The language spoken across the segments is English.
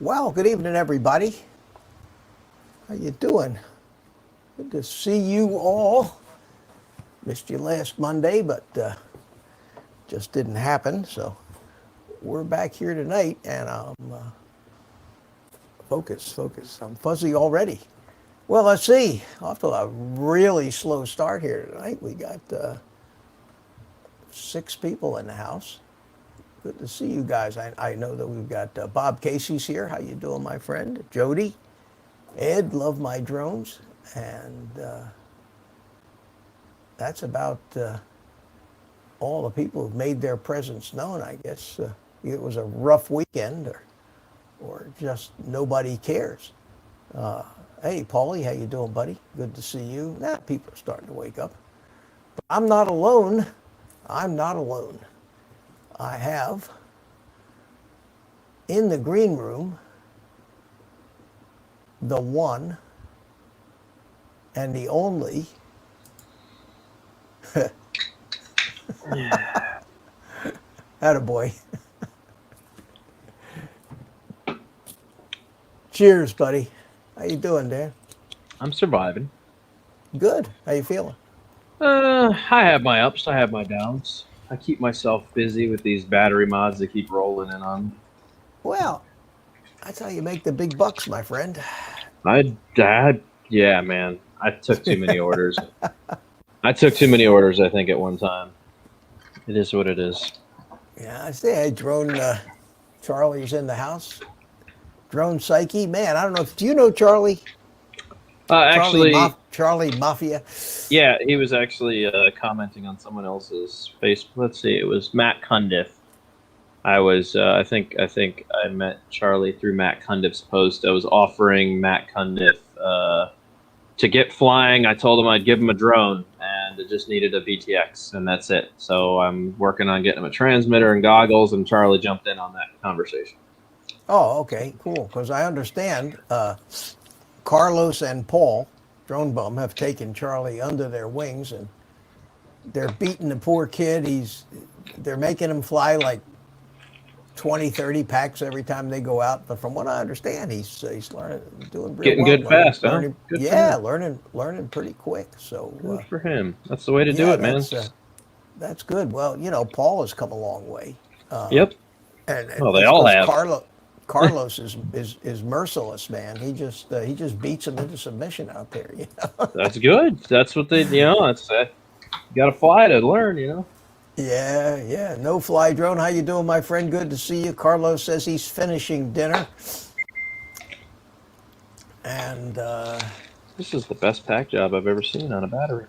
Well, good evening, everybody. How you doing? Good to see you all. Missed you last Monday, but just didn't happen. So we're back here tonight, and focus. I'm fuzzy already. Well, let's see. Off to a really slow start here tonight. We got 6 people in the house. Good to see you guys. I know that we've got Bob Casey's here. How you doing, my friend? Jody, Ed, love my drones, and that's about all the people who've made their presence known. I guess it was a rough weekend, or just nobody cares. Hey, Paulie, how you doing, buddy? Good to see you. People are starting to wake up. But I'm not alone. I'm not alone. I have in the green room the one and the only attaboy. Cheers, buddy. How you doing, Dan? I'm surviving. Good. How you feeling? I have my ups, I have my downs. I keep myself busy with these battery mods that keep rolling in on me. Well, that's how you make the big bucks, my friend. Yeah, man. I took too many orders. I think, at one time. It is what it is. Yeah, I say, hey, Drone Charlie's in the house. Drone Psyche. Man, I don't know. Do you know Charlie? Charlie Mafia. Yeah, he was actually commenting on someone else's Facebook. Let's see, it was Matt Cundiff. I think I met Charlie through Matt Cundiff's post. I was offering Matt Cundiff to get flying. I told him I'd give him a drone, and it just needed a VTX, and that's it. So I'm working on getting him a transmitter and goggles, and Charlie jumped in on that conversation. Oh, okay, cool. Because I understand Carlos and Paul, Drone Bum, have taken Charlie under their wings, and they're beating the poor kid. They're making him fly like 20, 30 packs every time they go out. But from what I understand, he's learning, doing real Getting well. good fast, huh? Good learning pretty quick. So good for him. That's the way to do it, man. That's good. Well, Paul has come a long way. Yep. And they all have. Carlos is merciless, man. He just beats them into submission out there. That's good. That's what they. It's you got to fly to learn. Yeah. No fly drone. How you doing, my friend? Good to see you. Carlos says he's finishing dinner, and this is the best pack job I've ever seen on a battery.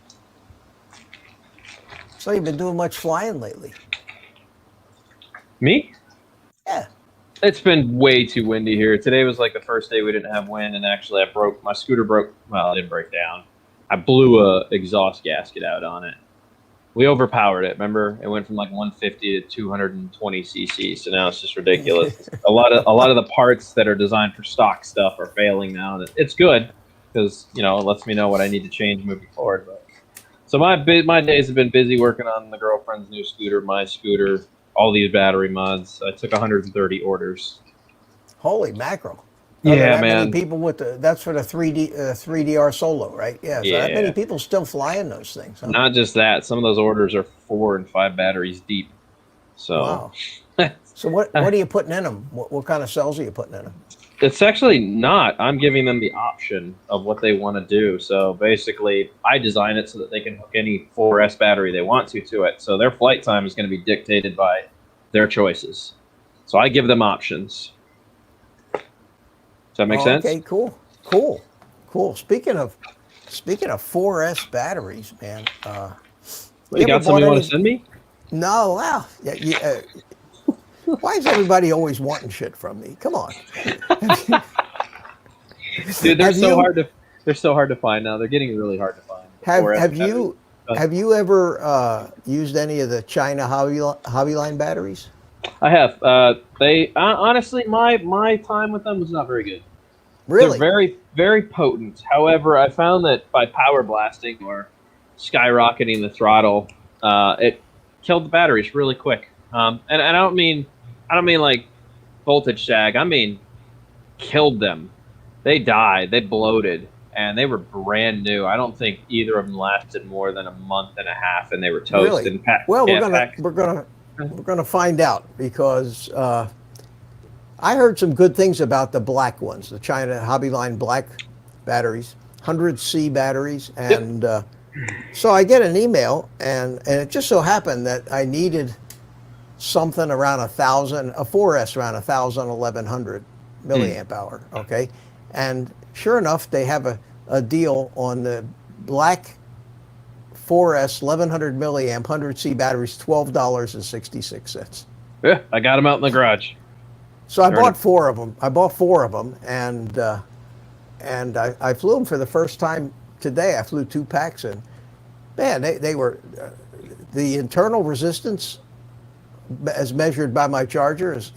So you've been doing much flying lately? Me? Yeah. It's been way too windy here. Today was like the first day we didn't have wind, and actually my scooter broke. Well, it didn't break down. I blew a exhaust gasket out on it. We overpowered it. Remember, it went from like 150 to 220 cc. So now it's just ridiculous. a lot of the parts that are designed for stock stuff are failing now, and it's good because it lets me know what I need to change moving forward. But so my days have been busy working on the girlfriend's new scooter, my scooter, all these battery mods. I took 130 orders. Holy mackerel! Yeah, man. Many people that's for the 3DR Solo, right? Yeah. So that many people still flying those things. Huh? Not just that. Some of those orders are 4 and 5 batteries deep. So. Wow. So what are you putting in them? What kind of cells are you putting in them? It's actually not. I'm giving them the option of what they want to do. So basically, I design it so that they can hook any 4S battery they want to it. So their flight time is going to be dictated by their choices. So I give them options. Does that make sense? Okay, cool. Speaking of 4S batteries, man. You got something you want to send me? No, wow. Yeah. Why is everybody always wanting shit from me? Come on. Dude, they're so hard to find now. They're getting really hard to find. Have you ever used any of the China Hobbyline batteries? I have. They honestly, my time with them was not very good. Really? They're very, very potent. However, I found that by power blasting or skyrocketing the throttle, it killed the batteries really quick. And I don't mean like voltage sag. I mean killed them. They died. They bloated, and they were brand new. I don't think either of them lasted more than a month and a half, and they were toast. Really? And Well, packed. we're gonna find out because I heard some good things about the black ones, the China Hobbyline black batteries, 100C batteries, and so I get an email, and it just so happened that I needed something around 1,000, a 4S around 1,000, 1,100 milliamp hour. Okay, and sure enough, they have a deal on the black 4S 1,100 milliamp 100C batteries, $12.66. Yeah, I got them out in the garage. So I bought four of them. And I flew them for the first time today. I flew 2 packs, and man, they were the internal resistance as measured by my charger is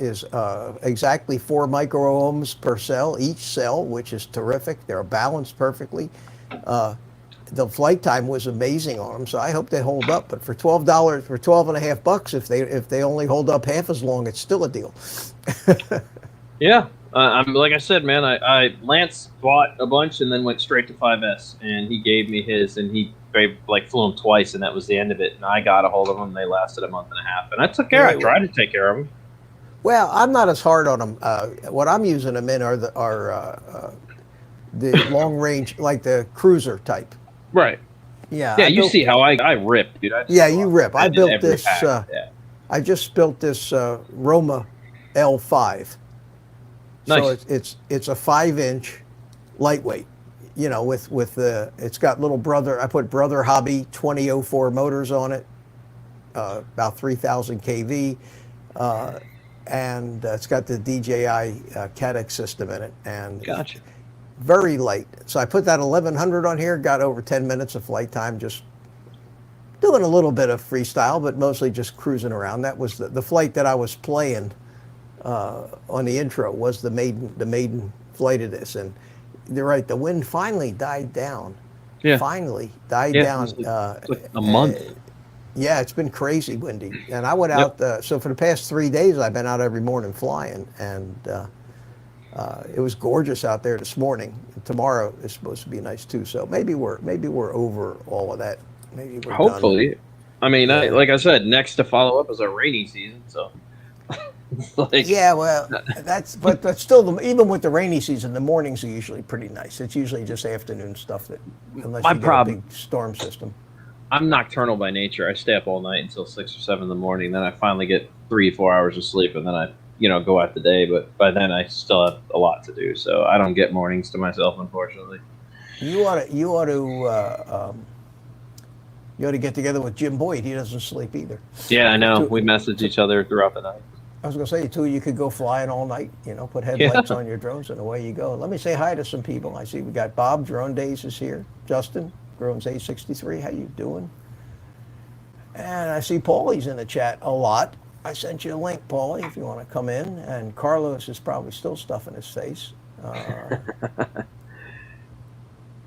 exactly 4 microohms per cell, each cell, which is terrific. They're balanced perfectly. The flight time was amazing on them, so I hope they hold up. But for $12, for 12 and a half bucks, if they only hold up half as long, it's still a deal. Yeah, I'm like I said, man. I Lance bought a bunch and then went straight to 5S, and he gave me his, and he flew them twice, and that was the end of it. And I got a hold of them. They lasted a month and a half, and I took care. I tried to take care of them. Well, I'm not as hard on them. What I'm using them in are the long range, like the cruiser type. Right. Yeah. Yeah, you see how I rip, dude. You rip. I built this. Yeah. I just built this Roma L5. Nice. So it's a 5-inch lightweight. You know, with the it's got little brother. I put Brother Hobby 2004 motors on it, about 3,000 kV, and it's got the DJI Cadex system in it, and Gotcha. very light. So I put that 1100 on here, got over 10 minutes of flight time, just doing a little bit of freestyle, but mostly just cruising around. That was the flight that I was playing on the intro, was the maiden flight of this. And you're right, the wind finally died down. Yeah. Finally died down. It's like a month. Yeah, it's been crazy windy. And I went out, so for the past 3 days, I've been out every morning flying, and it was gorgeous out there this morning. Tomorrow is supposed to be nice too. So maybe we're over all of that. Maybe we're Hopefully. done. I mean, like I said, next to follow up is our rainy season. So. Yeah, well, but still, even with the rainy season, the mornings are usually pretty nice. It's usually just afternoon stuff unless you get a big storm system. I'm nocturnal by nature. I stay up all night until 6 or 7 in the morning. Then I finally get 3-4 hours of sleep, and then I go out the day, but by then I still have a lot to do, so I don't get mornings to myself, unfortunately. You ought to get together with Jim Boyd. He doesn't sleep either. Yeah, I know. We message each other throughout the night. I was going to say, too, you could go flying all night, put headlights on your drones, and away you go. Let me say hi to some people. I see we got Bob, Drone Days is here. Justin, Drones A63, how you doing? And I see Paulie's in the chat a lot. I sent you a link, Paulie, if you want to come in. And Carlos is probably still stuffing his face.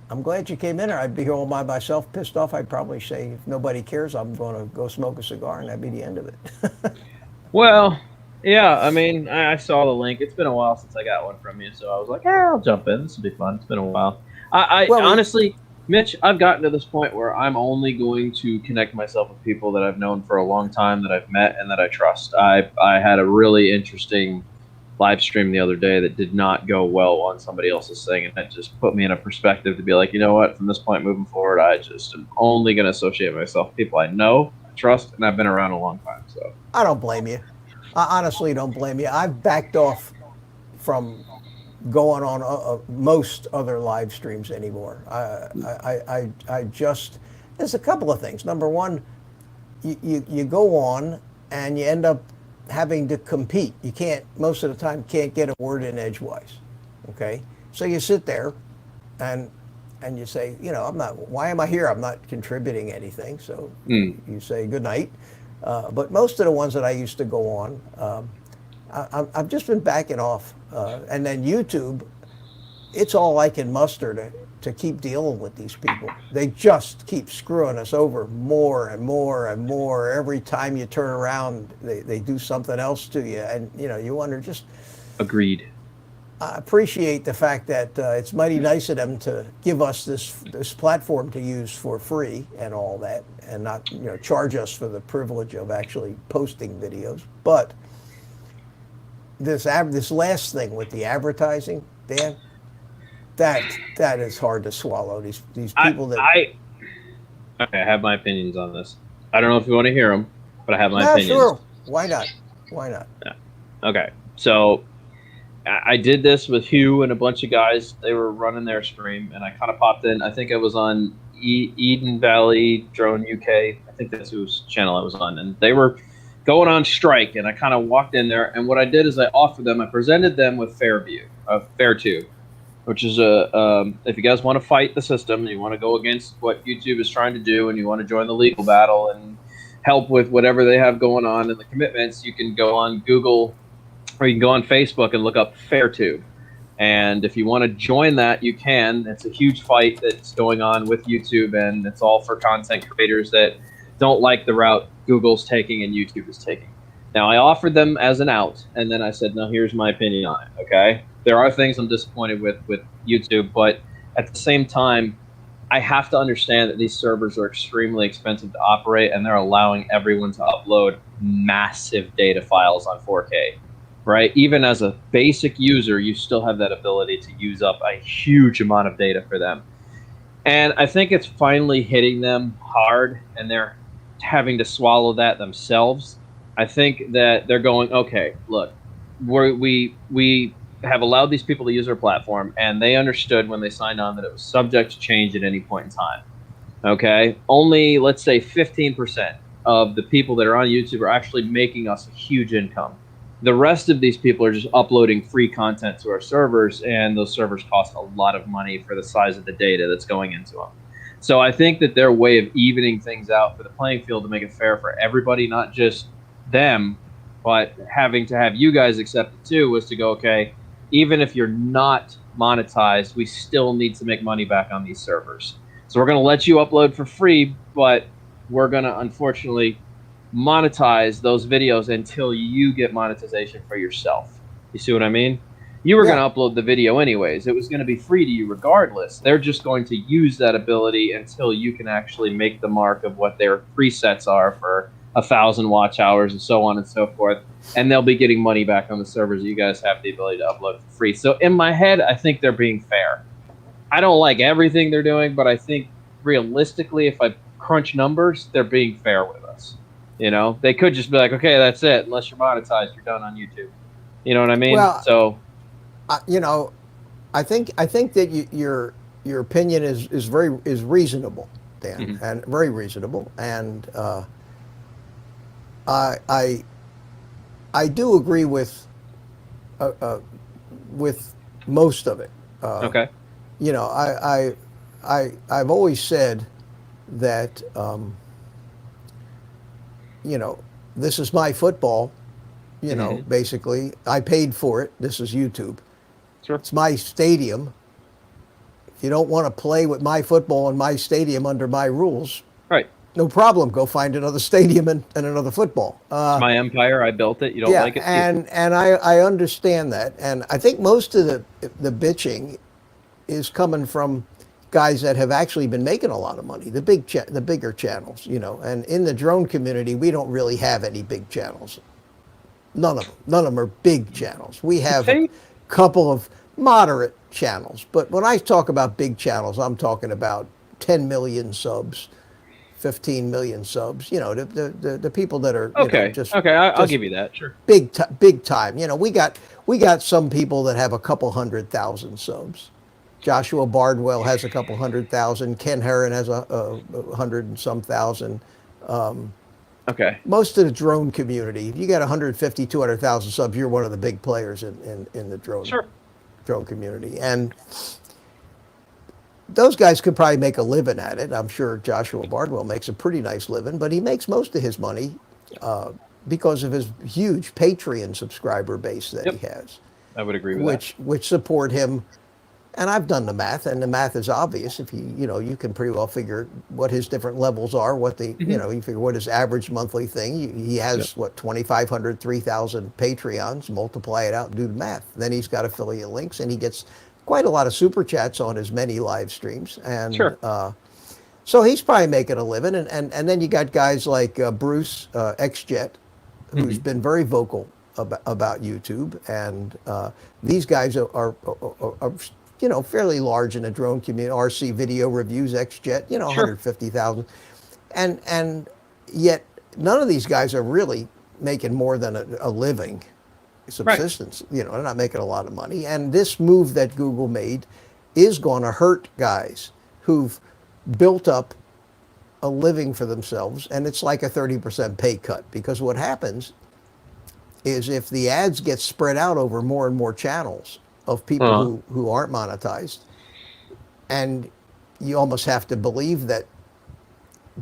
I'm glad you came in here. I'd be here all by myself, pissed off. I'd probably say, if nobody cares, I'm going to go smoke a cigar, and that'd be the end of it. Well, yeah, I mean, I saw the link. It's been a while since I got one from you, so I was like, I'll jump in. This will be fun. It's been a while. Honestly, Mitch, I've gotten to this point where I'm only going to connect myself with people that I've known for a long time, that I've met, and that I trust. I had a really interesting live stream the other day that did not go well on somebody else's thing, and it just put me in a perspective to be like, you know what, from this point moving forward, I just am only going to associate myself with people I know, I trust, and I've been around a long time. So I don't blame you. I honestly don't blame you. I've backed off from going on most other live streams anymore. I just, there's a couple of things. Number one, you go on and you end up having to compete. You can't, most of the time, can't get a word in edgewise. Okay? So you sit there and you say, why am I here? I'm not contributing anything. So you say good night. But most of the ones that I used to go on, I've just been backing off. And then YouTube, it's all I can muster to keep dealing with these people. They just keep screwing us over more and more and more. Every time you turn around, they do something else to you. And, you wonder just... Agreed. I appreciate the fact that it's mighty nice of them to give us this platform to use for free and all that, and not charge us for the privilege of actually posting videos. But this last thing with the advertising, Dan, that is hard to swallow. These people Okay, I have my opinions on this. I don't know if you want to hear them, but I have my opinions. Sure. Why not? Yeah. Okay, so I did this with Hugh and a bunch of guys. They were running their stream, and I kind of popped in. I think I was on Eden Valley Drone UK. I think that's whose channel I was on, and they were going on strike. And I kind of walked in there, and what I did is I presented them with FairTube, which is if you guys want to fight the system, you want to go against what YouTube is trying to do, and you want to join the legal battle and help with whatever they have going on and the commitments, you can go on Google or you can go on Facebook and look up FairTube. And if you want to join that, you can. It's a huge fight that's going on with YouTube, and it's all for content creators that don't like the route Google's taking and YouTube is taking. Now, I offered them as an out, and then I said, no, here's my opinion on it, okay? There are things I'm disappointed with YouTube, but at the same time, I have to understand that these servers are extremely expensive to operate, and they're allowing everyone to upload massive data files on 4K, right? Even as a basic user, you still have that ability to use up a huge amount of data for them. And I think it's finally hitting them hard, and they're having to swallow that themselves. I think that they're going, okay, look, we have allowed these people to use our platform, and they understood when they signed on that it was subject to change at any point in time. Okay, only let's say 15% of the people that are on YouTube are actually making us a huge income. The rest of these people are just uploading free content to our servers, and those servers cost a lot of money for the size of the data that's going into them. So I think that their way of evening things out for the playing field to make it fair for everybody, not just them, but having to have you guys accept it too, was to go, okay, even if you're not monetized, we still need to make money back on these servers. So we're going to let you upload for free, but we're going to unfortunately monetize those videos until you get monetization for yourself. You see what I mean? You were going to upload the video anyways. It was going to be free to you regardless. They're just going to use that ability until you can actually make the mark of what their presets are for 1,000 watch hours and so on and so forth. And they'll be getting money back on the servers that you guys have the ability to upload for free. So in my head, I think they're being fair. I don't like everything they're doing, but I think realistically, if I crunch numbers, they're being fair with us. You know, they could just be like, okay, that's it. Unless you're monetized, you're done on YouTube. You know what I mean? Well, so, you know, I think that your opinion is reasonable, Dan, and very reasonable. And I do agree with most of it. okay. You know, I've always said that you know, this is my football. You know, basically, I paid for it. This is YouTube. Sure. It's my stadium. If you don't want to play with my football in my stadium under my rules, Right. no problem. Go find another stadium and another football. It's my empire. I built it. You don't like it? And I understand that. And I think most of the bitching is coming from guys that have actually been making a lot of money, the bigger channels, you know. And in the drone community, we don't really have any big channels. None of them are big channels. We have a couple of moderate channels. But when I talk about big channels, I'm talking about 10 million subs, 15 million subs. You know, the people that are okay. You know, I'll give you that. Sure. Big time. You know, we got some people that have a couple 100,000 subs. Joshua Bardwell has a couple 100,000. Ken Herron has a 100 and some thousand. Okay. Most of the drone community, if you got 150, 200,000 subs, you're one of the big players in the drone community. And those guys could probably make a living at it. I'm sure Joshua Bardwell makes a pretty nice living, but he makes most of his money because of his huge Patreon subscriber base that he has. I would agree with that. Which support him And I've done the math, and the math is obvious. If you can pretty well figure what his different levels are, what the, you figure what his average monthly thing. He has what 2,500, 3,000 Patreons. Multiply it out and do the math. Then he's got affiliate links, and he gets quite a lot of super chats on his many live streams. And Sure. so he's probably making a living. And then you got guys like Bruce XJet, who's been very vocal about YouTube, and these guys are fairly large in the drone community. RC Video Reviews, XJet, Sure. 150,000, and yet none of these guys are really making more than a living subsistence. They're not making a lot of money. And this move that Google made is going to hurt guys who've built up a living for themselves, and it's like a 30% pay cut, because what happens is if the ads get spread out over more and more channels of people who aren't monetized, and you almost have to believe that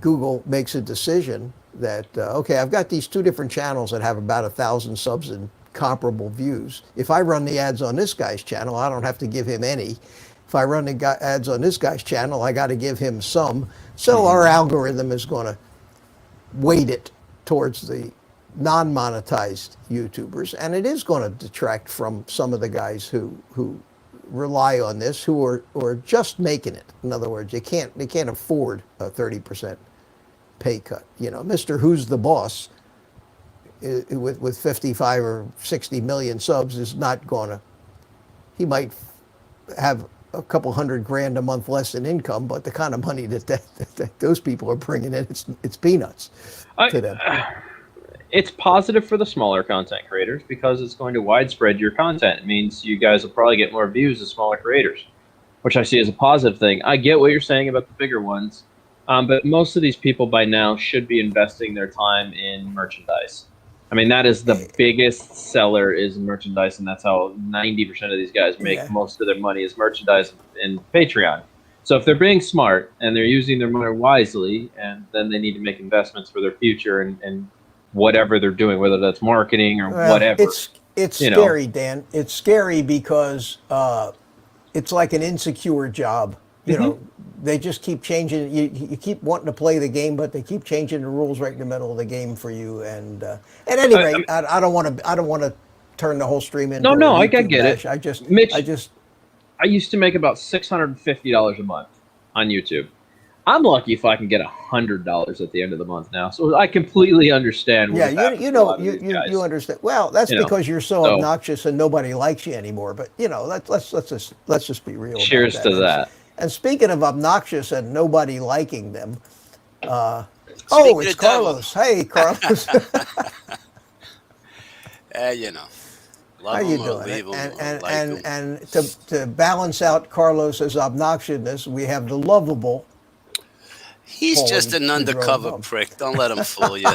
Google makes a decision that, okay, I've got these two different channels that have about 1,000 subs and comparable views. If I run the ads on this guy's channel, I don't have to give him any. If I run the ads on this guy's channel, I got to give him some. So our algorithm is going to weight it towards the non-monetized YouTubers, and it is going to detract from some of the guys who rely on this, who are just making it. In other words, they can't afford a 30% pay cut. Mr. Who's the Boss with 55 or 60 million subs is not going to. He might have a couple $100,000 a month less in income, but the kind of money that those people are bringing in, it's peanuts to them. It's positive for the smaller content creators because it's going to widespread your content. It means you guys will probably get more views as smaller creators, which I see as a positive thing. I get what you're saying about the bigger ones, but most of these people by now should be investing their time in merchandise. I mean, that is the biggest seller is merchandise, and that's how 90% of these guys make most of their money is merchandise and Patreon. So if they're being smart and they're using their money wisely, and then they need to make investments for their future and whatever they're doing, whether that's marketing or whatever. It's scary, Dan. It's scary because it's like an insecure job. They just keep changing. You keep wanting to play the game, but they keep changing the rules right in the middle of the game for you. And at any rate, I don't want to turn the whole stream into. No, I get it. I used to make about $650 a month on YouTube. I'm lucky if I can get $100 at the end of the month now. So I completely understand. Yeah, you understand. Well, that's because you're so obnoxious and nobody likes you anymore. But let's just be real. Cheers to that. And speaking of obnoxious and nobody liking them, it's Carlos. Hey, Carlos. Love how you doing? And to balance out Carlos's obnoxiousness, we have the lovable. He's just an undercover prick. Don't let him fool you.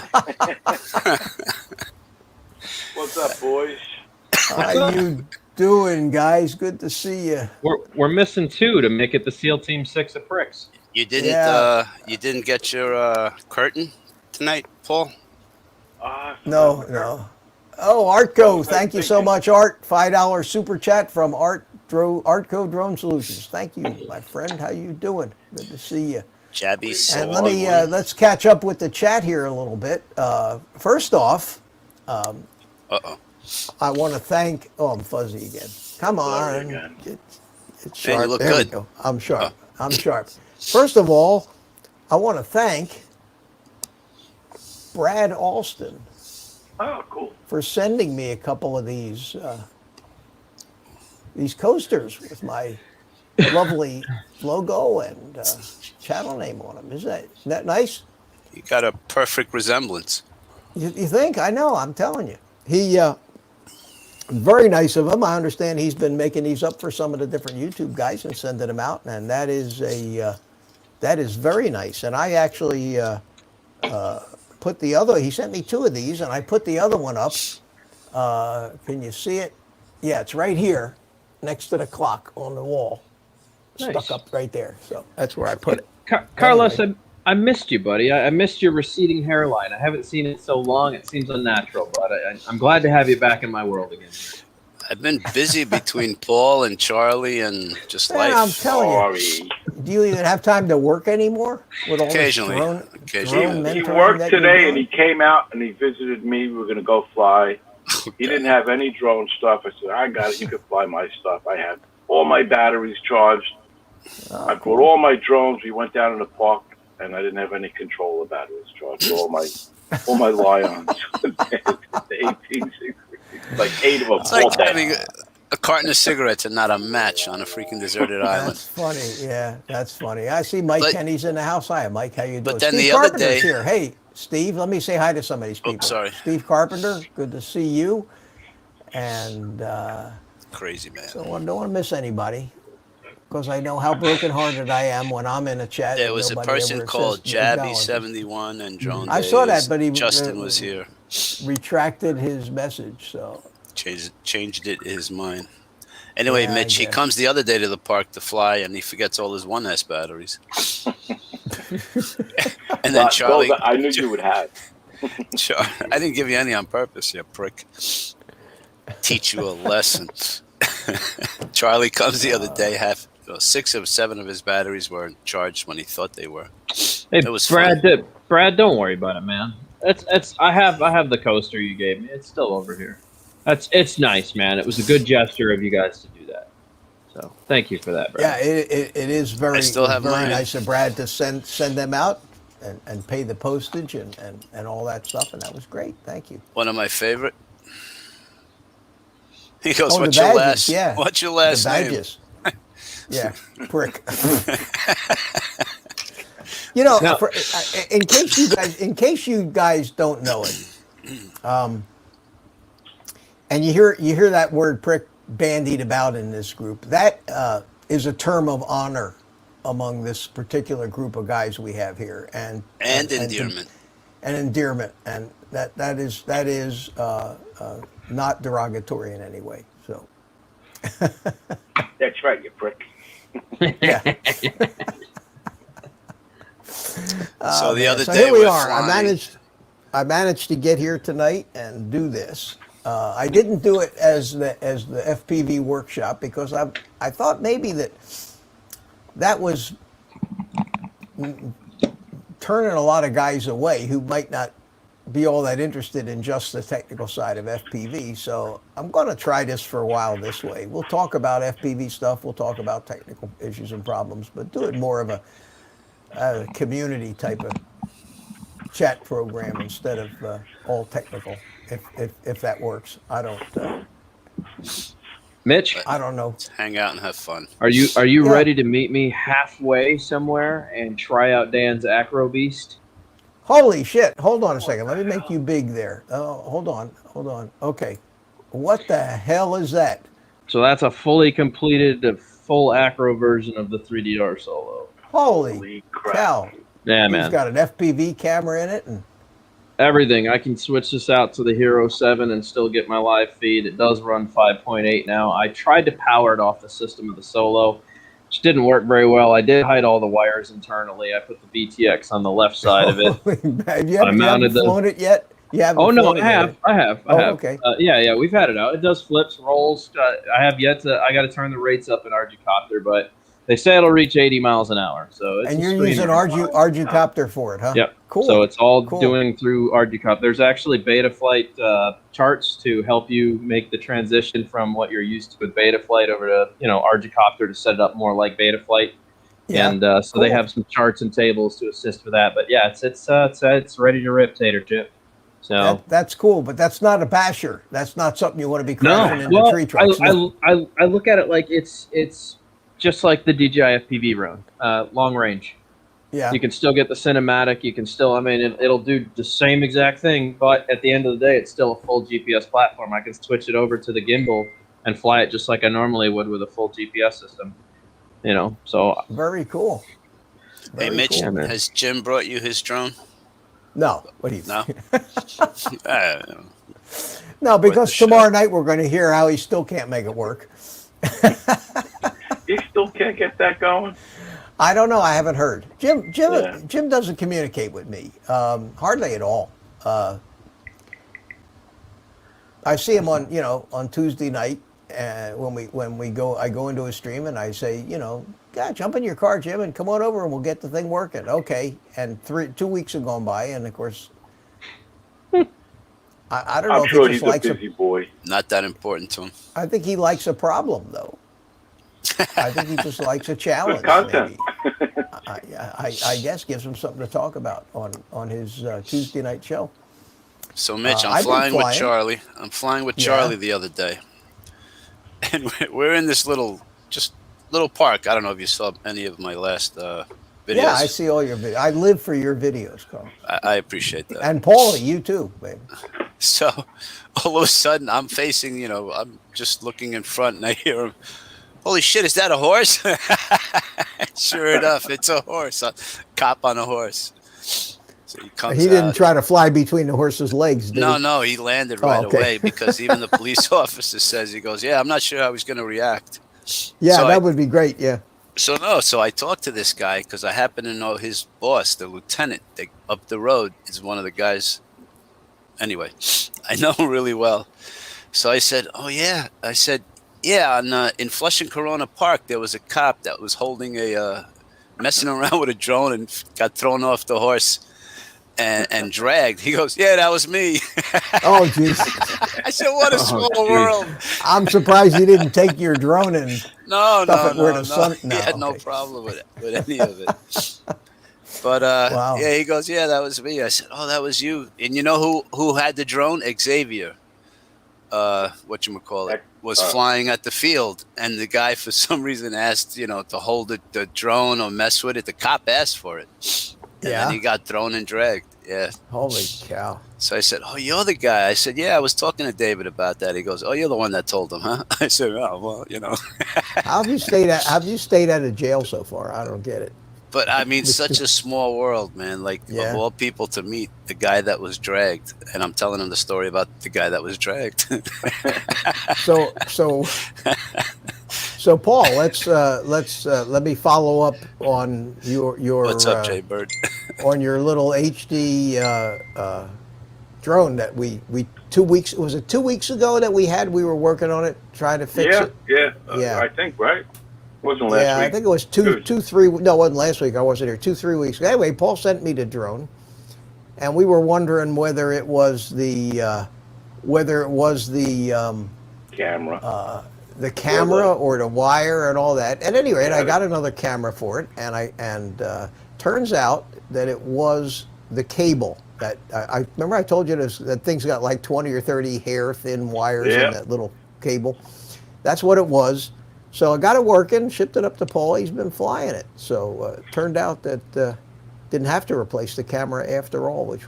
What's up, boys? How you doing, guys? Good to see you. We're missing two to make it the SEAL Team 6 of pricks. You didn't get your curtain tonight, Paul? No. Oh, Artco, thank you so much, Art. $5 super chat from Artco Drone Solutions. Thank you, my friend. How you doing? Good to see you. Jabby. And let's catch up with the chat here a little bit. First off, I want to thank. Oh, I'm fuzzy again. Come on, it's sharp. Hey, you look there good. We go. I'm sharp. I'm sharp. First of all, I want to thank Brad Alston. Oh, cool. For sending me a couple of these coasters with my lovely logo and channel name on them. Isn't that nice? You got a perfect resemblance. You think? I know. I'm telling you. He very nice of him. I understand he's been making these up for some of the different YouTube guys and sending them out, and that is very nice. And I actually put the other. He sent me two of these, and I put the other one up. Can you see it? Yeah, it's right here, next to the clock on the wall, stuck up right there. So that's where I put it. Carlos, anyway. I missed you, buddy. I missed your receding hairline. I haven't seen it so long. It seems unnatural, but I'm glad to have you back in my world again. I've been busy between Paul and Charlie and just Man, I'm life. telling you, Sorry. do you even have time to work anymore with all this Occasionally. drone Occasionally. mentoring He that worked you're today doing? and he came out and he visited me. We were going to go fly. He didn't have any drone stuff. I said, I got it. You can fly my stuff. I had all my batteries charged. I brought all my drones. We went down in the park and I didn't have any control of batteries charged. All my Lions. The 1860. Like 8 of them It's all like day. having a carton of cigarettes and not a match on a freaking deserted island. That's funny. Yeah, that's funny. I see Mike But- Kenny's in the house. Hi, Mike. How you doing? But then Steve the other Carpenter's day- here. Hey, Steve. Let me say hi to some of these people. sorry. Steve Carpenter. Good to see you. And Crazy, man. so I don't want to miss anybody because I know how brokenhearted I am when I'm in a chat. There and was a nobody person ever called says acknowledges. Jabby71 and Drone I saw that, Days. but he- Justin was here. Retracted his message. So Changed his mind. Anyway, Yeah, I Mitch, he guess. comes the other day to the park to fly, and he forgets all his 1S batteries. And then But Charlie, those I knew you would have. I didn't give you any on purpose, you prick. Teach you a lesson. Charlie comes the other day. 6 or 7 of his batteries weren't charged when he thought they were. Hey, It was Brad. funny. Brad, don't worry about it, man. It's. I have the coaster you gave me. It's still over here. It's nice, man. It was a good gesture of you guys to do that. So thank you for that, yeah, Brad. it is very, I still have very mine. nice of Brad to send them out and pay the postage and all that stuff. And that was great. Thank you. One of my favorite. He goes, Oh, the "What's your badges, last? yeah. What's your last The name?" badges. Yeah, prick. You know, Now- in case you guys don't know it, and you hear that word prick bandied about in this group, that is a term of honor among this particular group of guys we have here, and endearment. and endearment, and that is not derogatory in any way. So That's right, you prick. yeah. So the other So day here we we're are. flying. I managed to get here tonight and do this. I didn't do it as the FPV workshop because I thought maybe that was turning a lot of guys away who might not be all that interested in just the technical side of FPV. So I'm going to try this for a while this way. We'll talk about FPV stuff. We'll talk about technical issues and problems, but do it more of a community type of chat program instead of all technical. If that works, I don't Mitch, know. Hang out and have fun. are you Yeah. ready to meet me halfway somewhere and try out Dan's Acro Beast? Holy shit! Hold on a second. Let me make you big there. Oh, hold on. Okay, what the hell is that? So that's a fully completed, full acro version of the 3DR Solo. Holy Holy crap. cow! Yeah, He's man. got an FPV camera in it, and Everything. I can switch this out to the Hero 7 and still get my live feed. It does run 5.8 now. I tried to power it off the system of the Solo, which didn't work very well. I did hide all the wires internally. I put the VTX on the left side of it. have you mounted the- flown it yet? You haven't Oh no, flown it I yet? have. Oh, okay. Yeah, we've had it out. It does flips, rolls. I have yet to. I got to turn the rates up in Arducopter, but they say it'll reach 80 miles an hour. So it's And a you're screen using run. Arducopter for it, huh? Yep. Cool. So it's all Cool. doing through Arducopter. There's actually Betaflight charts to help you make the transition from what you're used to with Betaflight over to Arducopter to set it up more like Betaflight. Yeah. And so they Cool. have some charts and tables to assist with that. But yeah, it's ready to rip, Tater Chip. So That's cool, but that's not a basher. That's not something you want to be no, crashing into well, tree trunks. I look at it like it's just like the DJI FPV drone, long range. Yeah. You can still get the cinematic. You can still, it'll do the same exact thing, but at the end of the day, it's still a full GPS platform. I can switch it over to the gimbal and fly it just like I normally would with a full GPS system. So Very cool. Hey, Very Mitch, cool. man. has Jim brought you his drone? No. What do you No. No, because the tomorrow night we're going to hear how he still can't make it work. You still can't get that going? I don't know. I haven't heard. Jim Yeah. doesn't communicate with me hardly at all. I see him on Tuesday night, when we go, I go into a stream and I say, God, jump in your car, Jim, and come on over and we'll get the thing working. Okay. And 2 weeks have gone by, and of course, I don't know I'm if sure he he's just a likes busy boy. Not that important to him. I think he likes a problem, though. I think he just likes a challenge. content. Maybe. I guess gives him something to talk about on his Tuesday night show. So, Mitch, I'm I've been flying with flying. Charlie. I'm flying with Yeah. Charlie the other day. And we're in this little park. I don't know if you saw any of my last videos. Yeah, I see all your videos. I live for your videos, Carl. I appreciate that. And Paulie, you too, baby. So all of a sudden, I'm facing, I'm just looking in front and I hear him, holy shit, is that a horse? Sure enough, it's a horse. A cop on a horse. So he comes He didn't out. try to fly between the horse's legs, did he? No, he landed right okay. away because even the police officer says, he goes, yeah, I'm not sure how he's going to react. Yeah, So that would be great, yeah. So I talked to this guy because I happen to know his boss, the lieutenant up the road, is one of the guys. Anyway, I know him really well. So I said, oh, yeah. I said, yeah, in Flushing Corona Park, there was a cop that was holding messing around with a drone and got thrown off the horse and dragged. He goes, yeah, that was me. Oh, jeez. I said, what a small geez. world. I'm surprised you didn't take your drone and No, Stuff it where the sun- He no, had no okay. problem with any of it. But Wow. yeah, he goes, yeah, that was me. I said, oh, that was you. And you know who had the drone? Xavier. Whatchamacallit, was flying at the field, and the guy for some reason asked, to hold the drone or mess with it. The cop asked for it. And Yeah. then he got thrown and dragged. Yeah. holy cow. So I said, oh, you're the guy. I said, yeah, I was talking to David about that. He goes, oh, you're the one that told him, huh? I said, oh, well, How have you stayed out of jail so far? I don't get it. But I mean, such a small world, man. Like, Yeah. of all people to meet the guy that was dragged, and I'm telling him the story about the guy that was dragged. So Paul, let me follow up on your What's up, Jay Bird? on your little HD drone that we 2 weeks, was it 2 weeks ago that we were working on it, trying to fix it? Yeah. I think, right? Wasn't last Yeah, week. I think it was two, three. No, it wasn't last week. I wasn't here. 2-3 weeks ago. Anyway, Paul sent me the drone, and we were wondering whether it was the Camera. the camera or the wire and all that. At any rate, I got another camera for it, and turns out that it was the cable. That I remember I told you that thing's got like 20 or 30 hair thin wires in that little cable. That's what it was. So I got it working, shipped it up to Paul. He's been flying it. So it turned out that didn't have to replace the camera after all, which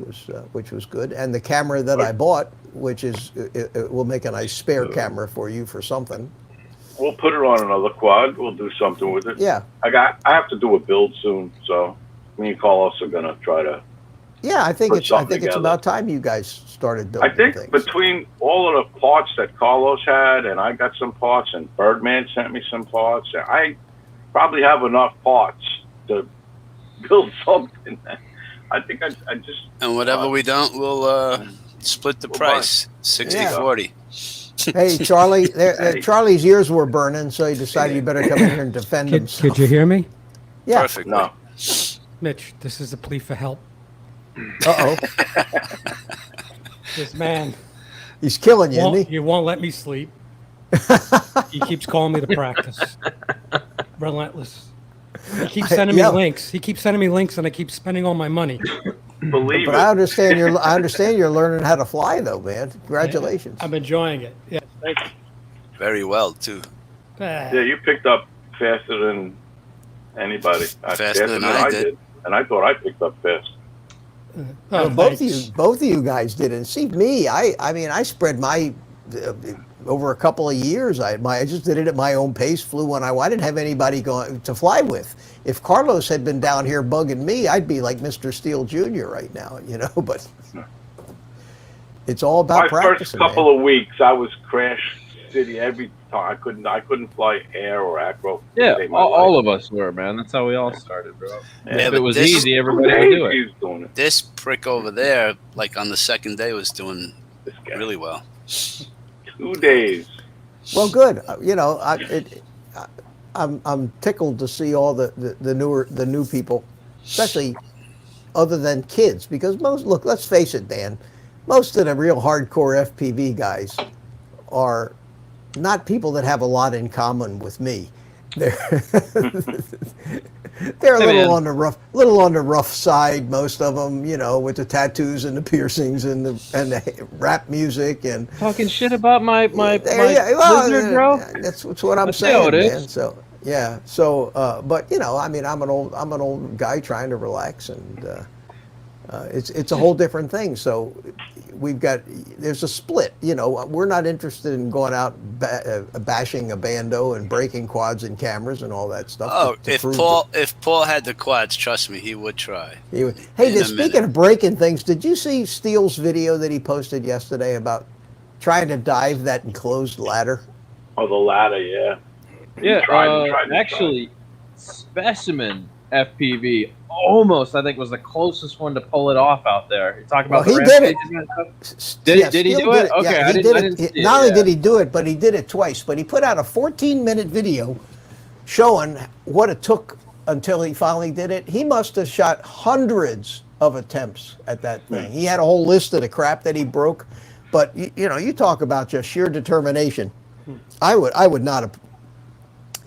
was good. And the camera that I bought, which is it will make a nice spare camera for you for something. We'll put it on another quad. We'll do something with it. Yeah. I have to do a build soon, so me and Carlos are gonna try to. Yeah, I think Put it's something together. about time you guys started building I think things. between all of the parts that Carlos had, and I got some parts, and Birdman sent me some parts, I probably have enough parts to build something. I think I just. And whatever we don't, we'll split the We'll price, 60-40. Hey, Charlie, Charlie's ears were burning, so he decided he better come in here and defend himself. Could you hear me? Yeah. Perfect. No. Mitch, this is a plea for help. Uh-oh. This man He's killing you, isn't he? he won't let me sleep. He keeps calling me to practice. Relentless. He keeps sending me Yeah. links. He keeps sending me links, and I keep spending all my money. Believe But it. I understand you're learning how to fly, though, man. Congratulations. I'm enjoying it. Yeah. Thank you. Very well, too. Yeah, you picked up faster than anybody. Faster than I did. And I thought I picked up fast. Oh, both thanks. of you guys did, and see me. I mean, I spread my over a couple of years. I just did it at my own pace. Flew when I didn't have anybody going to fly with. If Carlos had been down here bugging me, I'd be like Mr. Steele Jr. right now, But it's all about My first practicing. couple of weeks, I was crash city every time. I couldn't fly air or acro. Yeah, to save my all life. of us were, man. That's how we all started, bro. Yeah, If it but was this- easy, 2 everybody would days do he it. was doing it. This prick over there, like on the second day, was doing This guy. really well. 2 days. Well, good. I'm tickled to see all the new people, especially other than kids, because look, let's face it, Dan, most of the real hardcore FPV guys are not people that have a lot in common with me. They're they're a Hey, little man. on the rough side, most of them, with the tattoos and the piercings and the rap music and Talking shit about my lizard, bro. That's what I'm That's how saying, it is. man. So yeah, but I mean, I'm an old guy trying to relax, and it's a whole different thing. So there's a split. We're not interested in going out bashing a bando and breaking quads and cameras and all that stuff. Oh, to if prove Paul had the quads, trust me, he would try. Hey, in a speaking minute. of breaking things, did you see Steele's video that he posted yesterday about trying to dive that enclosed ladder? Oh, the ladder, yeah. Yeah, tried. actually, Specimen FPV almost, I think, was the closest one to pull it off out there. You talk about Well, the he did it. rampages and stuff? Did he do it? Okay, Yeah, I he didn't did it. see it, Not only yeah. did he do it, but he did it twice. But he put out a 14-minute video showing what it took until he finally did it. He must have shot hundreds of attempts at that thing. He had a whole list of the crap that he broke. But you talk about just sheer determination. I would not have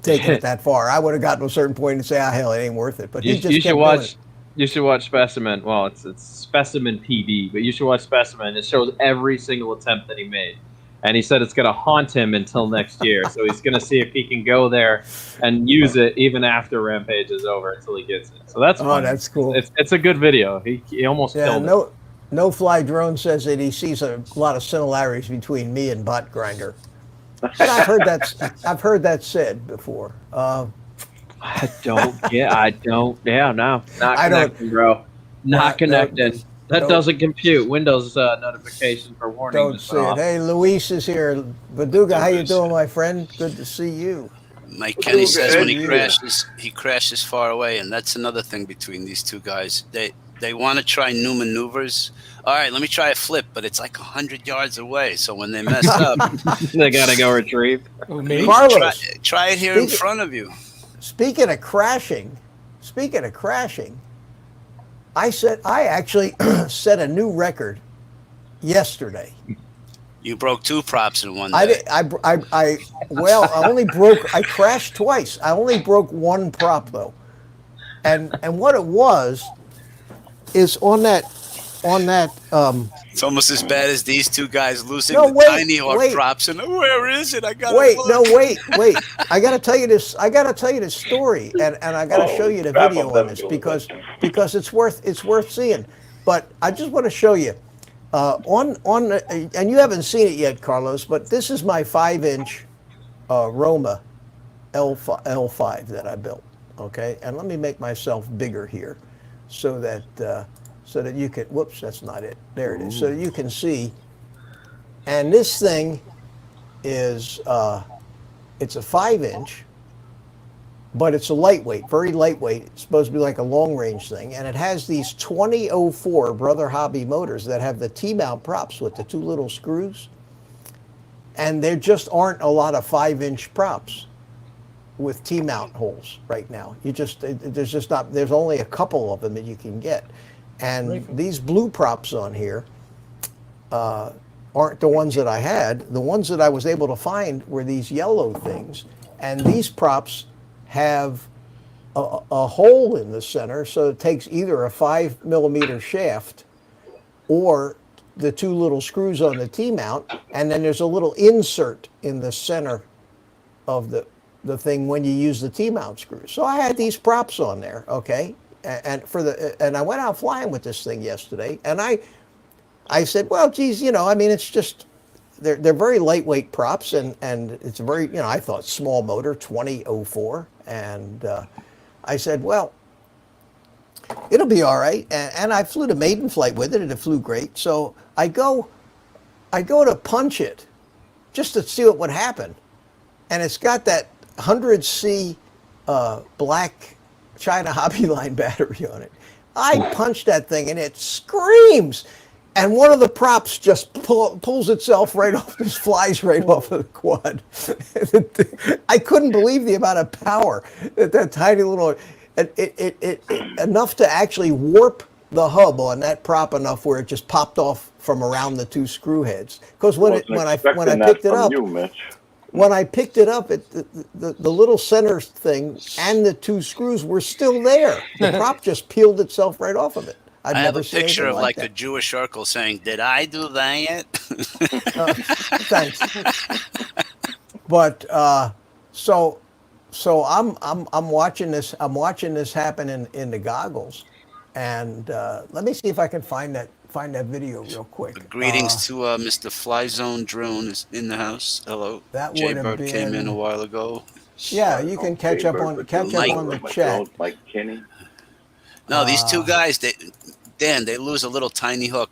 taken it that far. I would have gotten to a certain point and say, hell, it ain't worth it. But he just You kept should doing watch. it. You should watch Specimen. Well, it's Specimen PD, but you should watch Specimen. It shows every single attempt that he made, and he said it's going to haunt him until next year. So he's going to see if he can go there and use it even after Rampage is over until he gets it. So that's fun. That's cool. It's a good video. He almost Yeah, killed it. no Fly Drone says that he sees a lot of similarities between me and Bot Grinder. And I've heard that said before. I don't. Yeah, no, not I don't- connecting, bro. Not Not- connecting. That don't- doesn't compute. Windows notification for warning. Don't just see went it. off. Hey, Luis is here. Baduga, how you Luis. doing, my friend? Good to see you. Mike Kenny says when he Yeah. crashes far away, and that's another thing between these two guys. They want to try new maneuvers. All right, let me try a flip, but it's like 100 yards away. So when they mess up, They gotta go retrieve. Oh, me? Carlos, try it here in Speak- front of you. speaking of crashing, I actually set a new record yesterday. You broke two props in one day. I did. I crashed twice. I only broke one prop though, and what it was is on that. It's almost as bad as these two guys losing No, the wait, tiny hawk wait. props. And where is it? I got Wait, I gotta tell you this. I gotta tell you this story, and I gotta show you the video on this because it's worth seeing. But I just want to show you and you haven't seen it yet, Carlos. But this is my 5-inch Roma L5 that I built. Okay, and let me make myself bigger here, so that you can. Whoops, that's not it. There it is. So you can see. And this thing is it's a 5-inch, but it's a lightweight, very lightweight. It's supposed to be like a long range thing, and it has these 2004 Brother Hobby motors that have the T-mount props with the two little screws, and there just aren't a lot of 5-inch props with T-mount holes right now. There's only a couple of them that you can get, and these blue props on here aren't the ones that I had. The ones that I was able to find were these yellow things, and these props have a hole in the center, so it takes either a 5mm shaft or the two little screws on the T-mount, and then there's a little insert in the center of the thing when you use the T-mount screws. So I had these props on there, okay, and I went out flying with this thing yesterday, and I said, well, geez, I mean, it's just, they're very lightweight props, and it's a very, I thought small motor, 2004, and I said, well, it'll be all right, and I flew to maiden flight with it, and it flew great. So I go to punch it, just to see what would happen, and it's got that 100C black China Hobby Line battery on it. I punched that thing, and it screams. and one of the props just pulls itself right off, just flies right off of the quad. I couldn't believe the amount of power that tiny little, it enough to actually warp the hub on that prop enough where it just popped off from around the two screw heads. Because when I picked it up, you, Mitch. when I picked it up, the little center thing and the two screws were still there. The prop just peeled itself right off of it. I have never a seen picture of anything like that. a Jewish uncle saying, "Did I do that?" Thanks. But so I'm watching this. I'm watching this happen in the goggles, and let me see if I can find that video real quick. Greetings to Mr. Fly Zone Drone is in the house. Hello. That Jay would have Bird came in been- a while ago. Yeah, you can catch up on the chat. Mike Kinney. No, these two guys, they lose a little tiny hook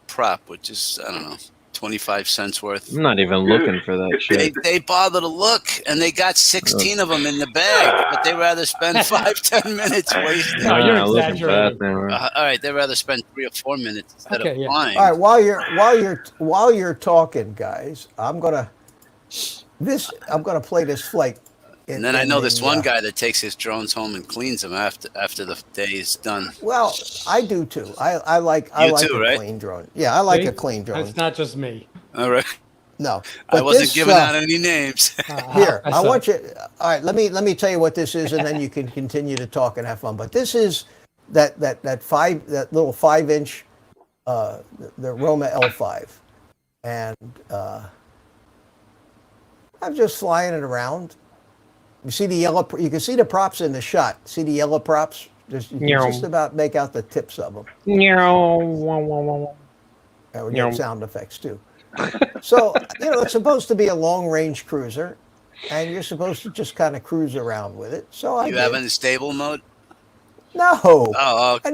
prop, which is, I don't know, 25 cents worth. I'm not even looking for that shit. They bother to look, and they got 16 of them in the bag, but they rather spend 5-10 minutes wasting. No, you're looking for exaggerating. that now. All right, they rather spend 3 or 4 minutes instead Okay, of yeah. flying. All right, while you're talking, guys, I'm gonna play this flight. And then I know this one guy that takes his drones home and cleans them after the day is done. Well, I do too. I like too, a right? clean drone. Yeah, I like See? a clean drone. It's not just me. All right, No, I but wasn't this, giving out any names. Here, I I saw. want you. All right, let me tell you what this is, and then you can continue to talk and have fun. But this is that little 5-inch, the Roma L5, and I'm just flying it around. You see the yellow. You can see the props in the shot. See the yellow props? You can just about make out the tips of them. And we get sound effects too. So, it's supposed to be a long-range cruiser, and you're supposed to just kind of cruise around with it. So I You did. have it in stable mode? No, Oh, I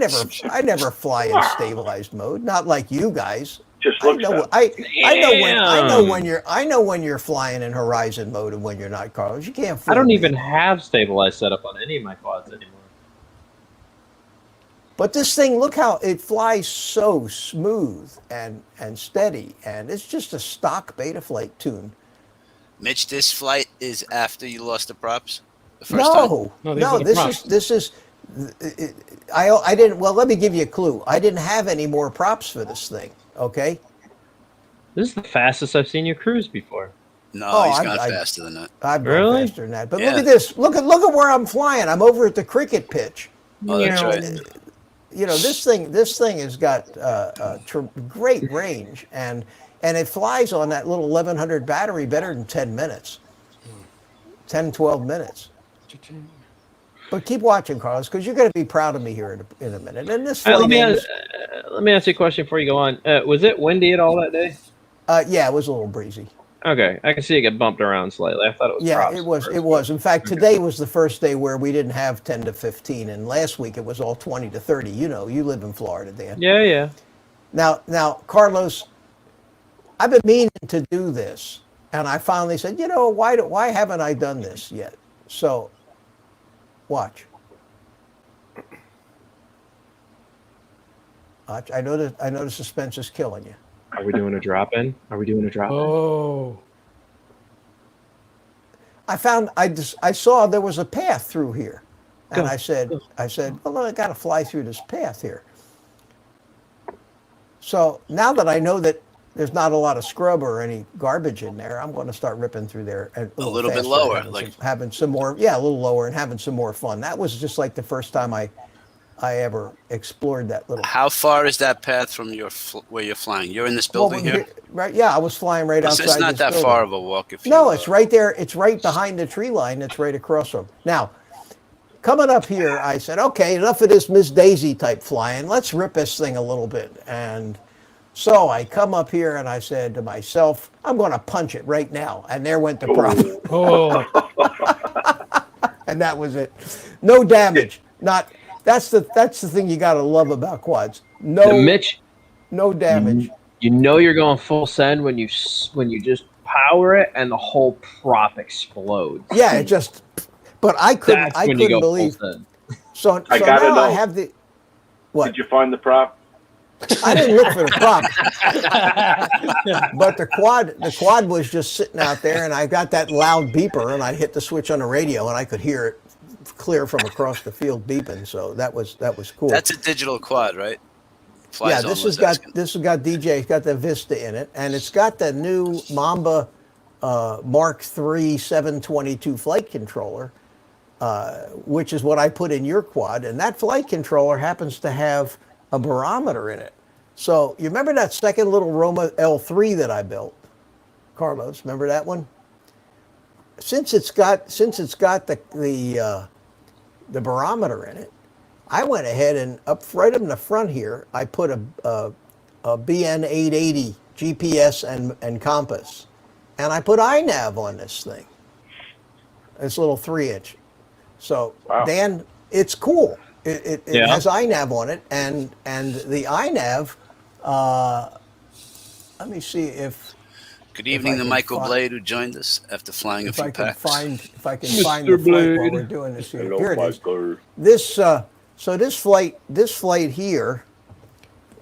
never fly in stabilized mode. Not like you guys. Just I looks know. at I know when you're flying in horizon mode and when you're not, Carlos. You can't. I don't fool me. even have stabilized setup on any of my quads anymore. But this thing, look how it flies so smooth and steady, and it's just a stock Betaflight tune. Mitch, this flight is after you lost the props? The first time? No, these are the props. This is. I didn't. Well, let me give you a clue. I didn't have any more props for this thing. Okay. This is the fastest I've seen you cruise before. No, Oh, he's I- gone I- faster than that. I've gone Really? faster than that. But Yeah. look at this. Look at where I'm flying. I'm over at the cricket pitch. Oh, that's right. This thing has got great range, and it flies on that little 1100 battery better than 10 minutes, 10, 12 minutes. But keep watching, Carlos, because you're going to be proud of me here in a minute. And this All right, flight ends, let me ask you a question before you go on. Was it windy at all that day? yeah, it was a little breezy. Okay, I can see it get bumped around slightly. I thought it was Yeah, props it was. first. It was. In fact, today was the first day where we didn't have 10 to 15, and last week it was all 20 to 30. You live in Florida, Dan. Yeah. Now, Carlos, I've been meaning to do this, and I finally said, why haven't I done this yet? So, watch. I know the suspense is killing you. Are we doing a drop in? Oh, I saw there was a path through here, and Go. I said, well, I got to fly through this path here. So now that I know that there's not a lot of scrub or any garbage in there, I'm going to start ripping through there a little bit faster, lower, having some more, a little lower, and having some more fun. That was just like the first time I ever explored that little. How far is that path from where you're flying? You're in this building here? Right? Yeah, I was flying right outside. It's not this that building. far of a walk. No, it's right there. It's right behind the tree line. It's right across from. Now, coming up here, I said, okay, enough of this Miss Daisy type flying. Let's rip this thing a little bit. And so I come up here and I said to myself, I'm going to punch it right now. And there went the prop. oh, And that was it. No damage. That's the thing you got to love about quads. Mitch, No damage. you know you're going full send when you just power it and the whole prop explodes. Yeah, it just. But I couldn't. That's I when you couldn't go believe. full send. So I gotta now know. I have the. What? Did you find the prop? I didn't look for the prop, but the quad was just sitting out there, and I got that loud beeper, and I hit the switch on the radio, and I could hear it clear from across the field beeping. So that was cool. That's a digital quad, right? Flies Yeah, on this was has got asking. DJ. It's got the Vista in it, and it's got the new Mamba Mark III 722 flight controller, which is what I put in your quad. And that flight controller happens to have a barometer in it. So you remember that second little Roma L3 that I built, Carlos? Remember that one? Since it's got the barometer in it, I went ahead and up right in the front here, I put a BN 880 GPS and compass, and I put iNav on this thing. This little 3-inch. So Wow. Dan, it's cool. It Yeah. has iNav on it, and the iNav. Let me see if Good evening I to can Michael find- Blade, who joined us after flying a if few I can packs. find the flight while Blade. we're doing this here. Hello, Here it is. Michael. This so this flight here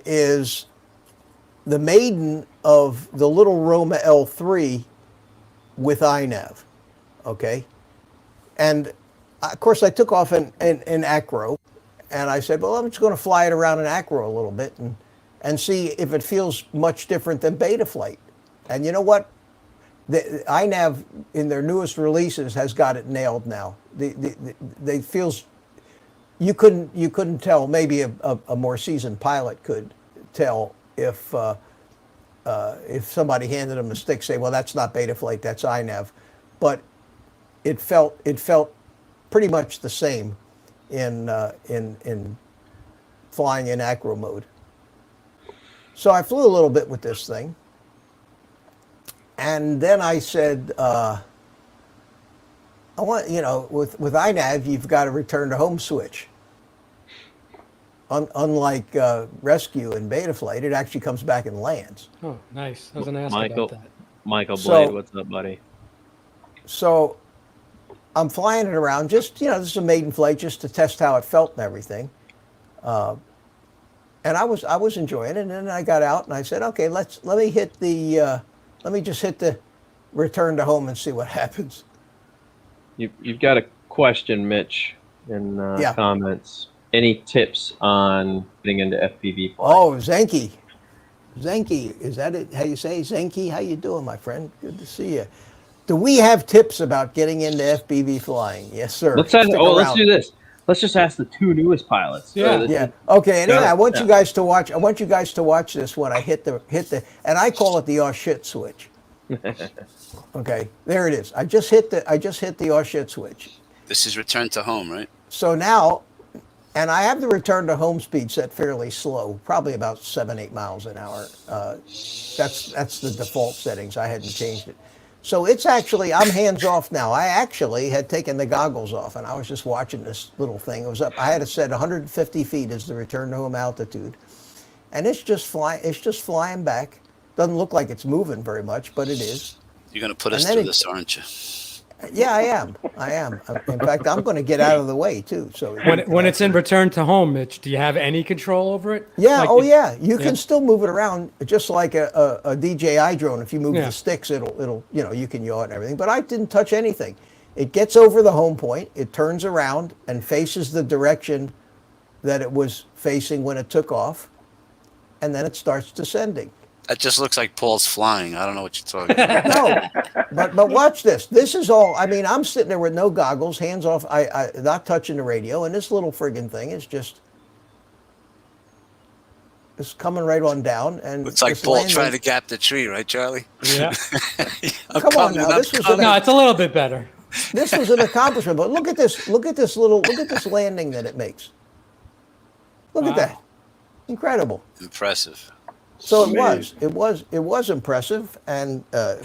is the maiden of the little Roma L3 with iNav. Okay, and of course I took off in acro, and I said, well, I'm just going to fly it around in acro a little bit and see if it feels much different than Betaflight. And you know what? The iNav in their newest releases has got it nailed now. They feels you couldn't tell. Maybe a more seasoned pilot could tell if somebody handed them a stick, say, well, that's not Betaflight, that's iNav, but it felt pretty much the same in flying in acro mode. So I flew a little bit with this thing. And then I said, I want, with iNav, you've got a return to home switch. Unlike Rescue and Betaflight, it actually comes back and lands. Oh, nice. I was going to ask Michael, about that. Michael So- Blade, what's up, buddy? So I'm flying it around, just, this is a maiden flight just to test how it felt and everything. And I was enjoying it. And then I got out and I said, okay, let me just hit the return to home and see what happens. You've got a question, Mitch, in Yeah. comments. Any tips on getting into FPV flight? Oh, Zenki, is that it? How you say Zenki? How you doing, my friend? Good to see you. Do we have tips about getting into FPV flying? Yes, sir. Let's Stick let's around. do this. Let's just ask the two newest pilots. Yeah. Yeah. Okay. Anyway, I want Yeah. you guys to watch. I want you guys to watch this when I hit the, and I call it the oh shit switch. Okay, there it is. I just hit the oh shit switch. This is return to home, right? So now, and I have the return to home speed set fairly slow, probably about 7-8 miles an hour. That's the default settings. I hadn't changed it. So it's actually, I'm hands off now. I actually had taken the goggles off and I was just watching this little thing. It was up, I had it set 150 feet as the return to home altitude. And it's just flying back. Doesn't look like it's moving very much, but it is. You're going to put And us then through it- this, aren't you? Yeah, I am. In fact, I'm going to get out of the way too. So When it's in return to home, Mitch, do you have any control over it? Yeah, Like oh it- yeah. You yeah. can still move it around just like a DJI drone. If you move Yeah. the sticks, it'll you can yaw it and everything. But I didn't touch anything. It gets over the home point, it turns around and faces the direction that it was facing when it took off, and then it starts descending. That just looks like Paul's flying. I don't know what you're talking about. No, but watch this. This is all. I mean, I'm sitting there with no goggles, hands off. I not touching the radio, and this little friggin' thing is just. It's coming right on down, and Looks like this Paul landing- trying to gap the tree, right, Charlie? Yeah. I'm Come on coming, now, I'm this was coming. No, it's a little bit better. This was an accomplishment, but look at this landing that it makes. Look at Wow. that. Incredible. Impressive. So Amazing. it was impressive, and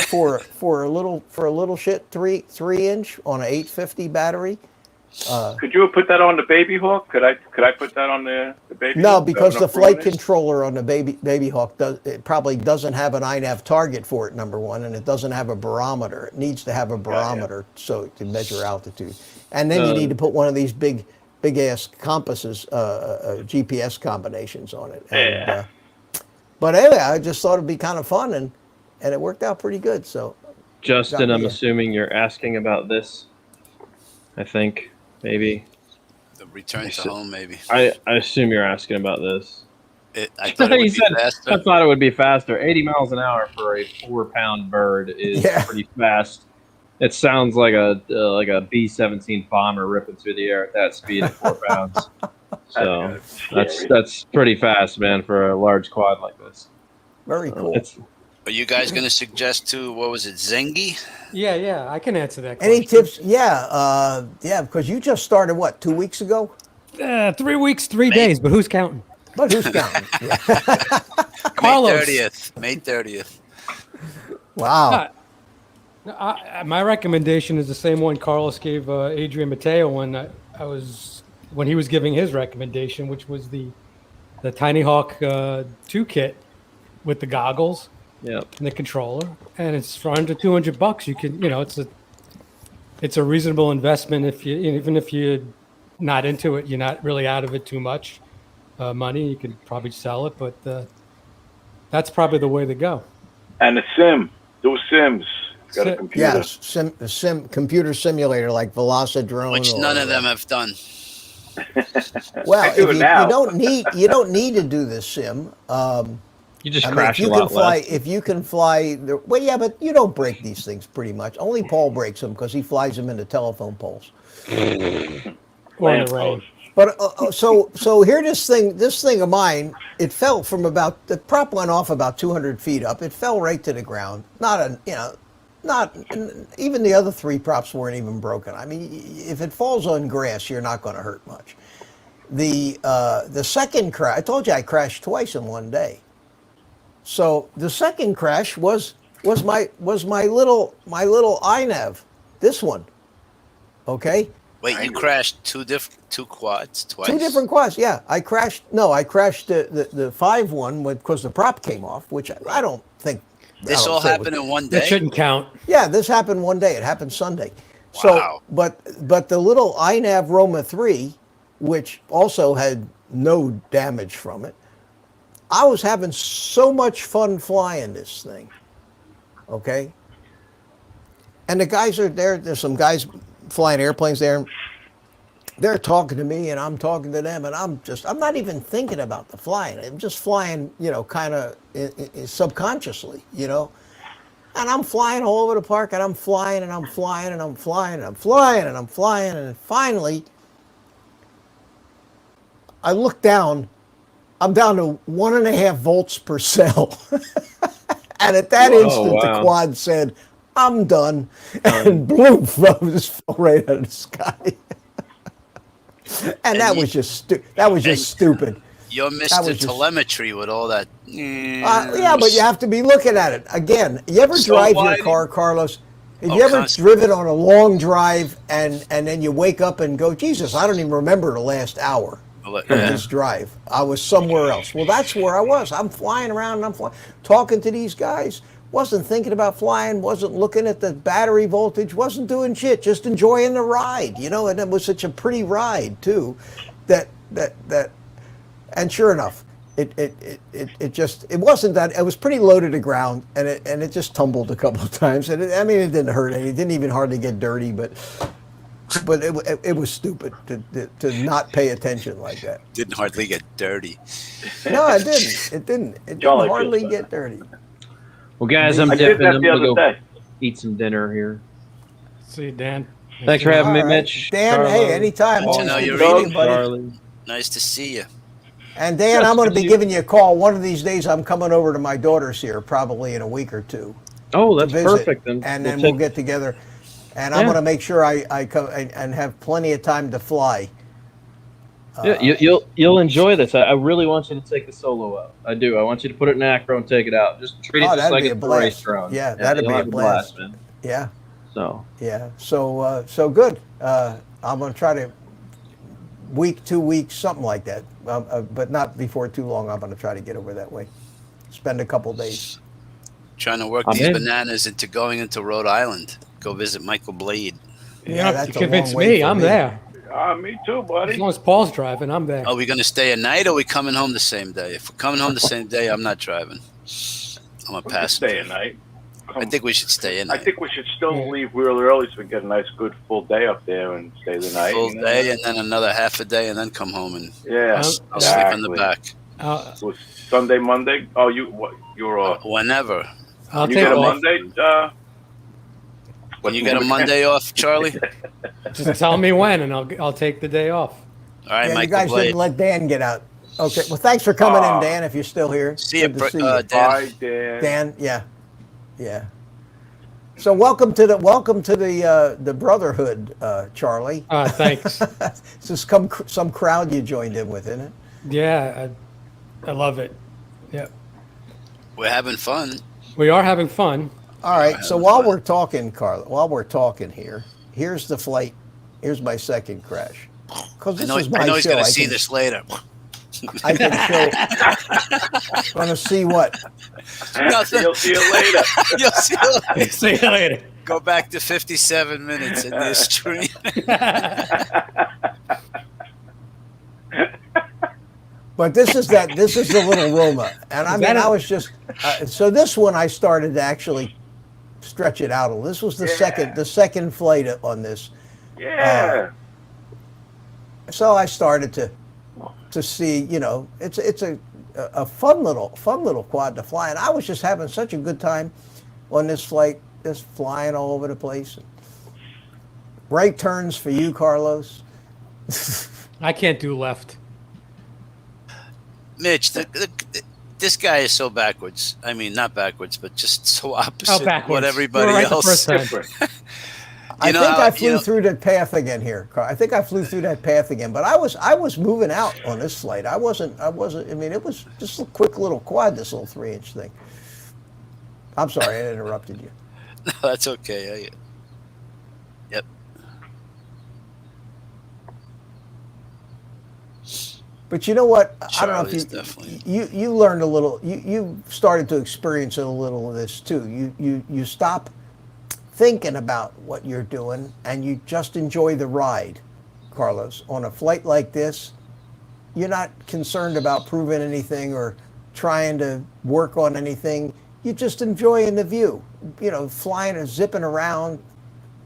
for a little shit 3-inch on an 850 battery. Could you put that on the Baby Hawk? Could I put that on the Baby No, Hawk? because Is the that enough room flight on this? controller on the Baby Hawk probably doesn't have an iNav target for it, number one, and it doesn't have a barometer. It needs to have a barometer so to measure altitude, and then you need to put one of these big ass compasses, GPS combinations on it. And, Yeah. But anyway, I just thought it'd be kind of fun, and it worked out pretty good. So Justin, I'm Yeah. assuming you're asking about this. I think maybe. The return to home, maybe. I assume you're asking about this. I thought it would He be said, faster. I thought it would be faster. 80 miles an hour for a 4-pound bird is Yeah. pretty fast. It sounds like a B-17 bomber ripping through the air at that speed at 4 pounds. So that's pretty fast, man, for a large quad like this. very cool. It's Are you guys going to suggest to, what was it, Zengi? Yeah, I can answer that question. Any tips? Yeah, because you just started what 2 weeks ago? 3 weeks, 3 days, but who's counting? But who's counting? Yeah. Carlos. May 30th. Wow. My recommendation is the same one Carlos gave Adrian Mateo when he was giving his recommendation, which was the Tiny Hawk 2 kit with the goggles yeah. and the controller, and it's for under $200. You can, it's a reasonable investment even if you're not into it, you're not really out of it too much money. You can probably sell it, but that's probably the way to go. And a sim. Do sims. Got a Sim- computer. Yes, computer simulator like Velocidrone. Which none of them have done. Well, I do if it now. you don't need to do the sim. You just I mean, crash if a you can lot fly, less. if you can fly, well, yeah, but you don't break these things pretty much. Only Paul breaks them because he flies them into telephone poles. Or in the Lamp rain. post. But so here, this thing of mine, it fell from the prop went off about 200 feet up. It fell right to the ground. Not even the other 3 props weren't even broken. I mean, if it falls on grass, you're not going to hurt much. The second crash, I told you I crashed twice in one day. So the second crash was my little iNav, this one. Okay. Wait, you crashed two quads twice? 2 different quads. Yeah, I crashed the 5 one because the prop came off, which I don't think. This I don't all say it happened was- in one That day? shouldn't count. Yeah, this happened one day. It happened Sunday. Wow. So, but the little iNav Roma 3, which also had no damage from it, I was having so much fun flying this thing. Okay. And the guys are there. There's some guys flying airplanes there. They're talking to me and I'm talking to them, and I'm not even thinking about the flying. I'm just flying, kind of subconsciously, And I'm flying all over the park, and I'm flying and I'm flying and I'm flying and I'm flying and I'm flying. And finally, I look down, I'm down to 1.5 volts per cell. And at that Whoa, instant, the wow. quad said, I'm done. And bloom, just fell right out of the sky. And that was just stupid. You're was Mr. just- Telemetry with all that. Yeah, but you have to be looking at it. Again, you ever So drive why your do- car, Carlos? Have Oh, you ever constantly. driven on a long drive and then you wake up and go, Jesus, I don't even remember the last hour of this drive. I was somewhere else. Well, that's where I was. I'm flying around and I'm talking to these guys. Wasn't thinking about flying, wasn't looking at the battery voltage, wasn't doing shit, just enjoying the ride, and it was such a pretty ride too, that and sure enough, it wasn't that, it was pretty low to the ground, and it just tumbled a couple of times, and it didn't hurt any, it didn't even hardly get dirty, but it was stupid to not pay attention like that. Didn't hardly get dirty. No, it didn't Jolly hardly feels get dirty. Well, guys, I'm I did dipping. that I'm the gonna other go day. eat some dinner here. See you, Dan. Thanks for having me, All right. Mitch. Dan, Carlo, hey, anytime. Good to Always know good you're to see you, eating. buddy. Charlie. Nice to see you. And Dan, Yes, I'm going to good be to giving you a call one of these days. I'm coming over to my daughter's here, probably in a week or 2. Oh, to that's visit, perfect. Then and we'll then we'll take- get together. And I'm Yeah. going to make sure I come and have plenty of time to fly. Yeah, you'll enjoy this. I really want you to take the Solo out. I do. I want you to put it in acro and take it out. Just treat it Oh, just that'd like be a it's a race blast. drone. Yeah, that'd you'll be a have blast. man. Yeah, So yeah. So good. I'm going to try to 2 weeks, something like that. But not before too long. I'm going to try to get over that way. Spend a couple days. Trying to work I'm these in. bananas into going into Rhode Island. Go visit Michael Blade. You Yeah, don't have that's to a long convince way me. for I'm me. there. Me too, As buddy. long as Paul's driving, I'm there. Are we going to stay a night or are we coming home the same day? If we're coming home the same day, I'm not driving. I'm a We could passenger. stay a night. I think we should stay in. I think we should still leave real early so we get a nice, good full day up there and stay the night. Full day and then another half a day and then come home and Yeah, I'll sleep in the exactly. back. I'll, Was Sunday, Monday? Oh, you're off. Whenever. I'll You take get a off. Monday? When you get a Monday off, Charlie? Just tell me when, and I'll take the day off. All right, Yeah, you Michael guys Blade. didn't let Dan get out. Okay. Well, thanks for coming in, Dan. If you're still here, See you, Good to see you. Dan. Bye, Dan. Dan. Yeah. So welcome to the brotherhood, Charlie. Thanks. This is some crowd you joined in with, isn't it? Yeah, I love it. Yeah, We're having fun. we are having fun. All right. So while we're talking, Carla, here's the flight. Here's my second crash. Because I this know, is my I know he's show. going to I see can- this later. I can show. Want to see what? Nothing. You'll see you later. You'll see you later. See you later. Go back to 57 minutes in this stream. But this is the little Roma, and I Is mean, that I a- was just so this one I started to actually stretch it out a little. This was the second flight on this, Yeah. so I started to see, it's a fun little quad to fly, and I was just having such a good time on this flight, just flying all over the place. Right turns for you, Carlos. I can't do left. Mitch, this guy is so backwards. I mean, not backwards, but just so opposite Oh, backwards. what You everybody were right the else. first time. Different. I know think how- I you flew know- through that path again here. Carl. I think I flew through that path again, but I was moving out on this flight. I wasn't. I mean, it was just a quick little quad. This little 3-inch thing. I'm sorry, I interrupted you. No, that's okay. Yep. But you know what? I don't know Charlie's if definitely- you learned a little. You started to experience a little of this too. You stop thinking about what you're doing and you just enjoy the ride, Carlos. On a flight like this, you're not concerned about proving anything or trying to work on anything. You're just enjoying the view. Flying or zipping around,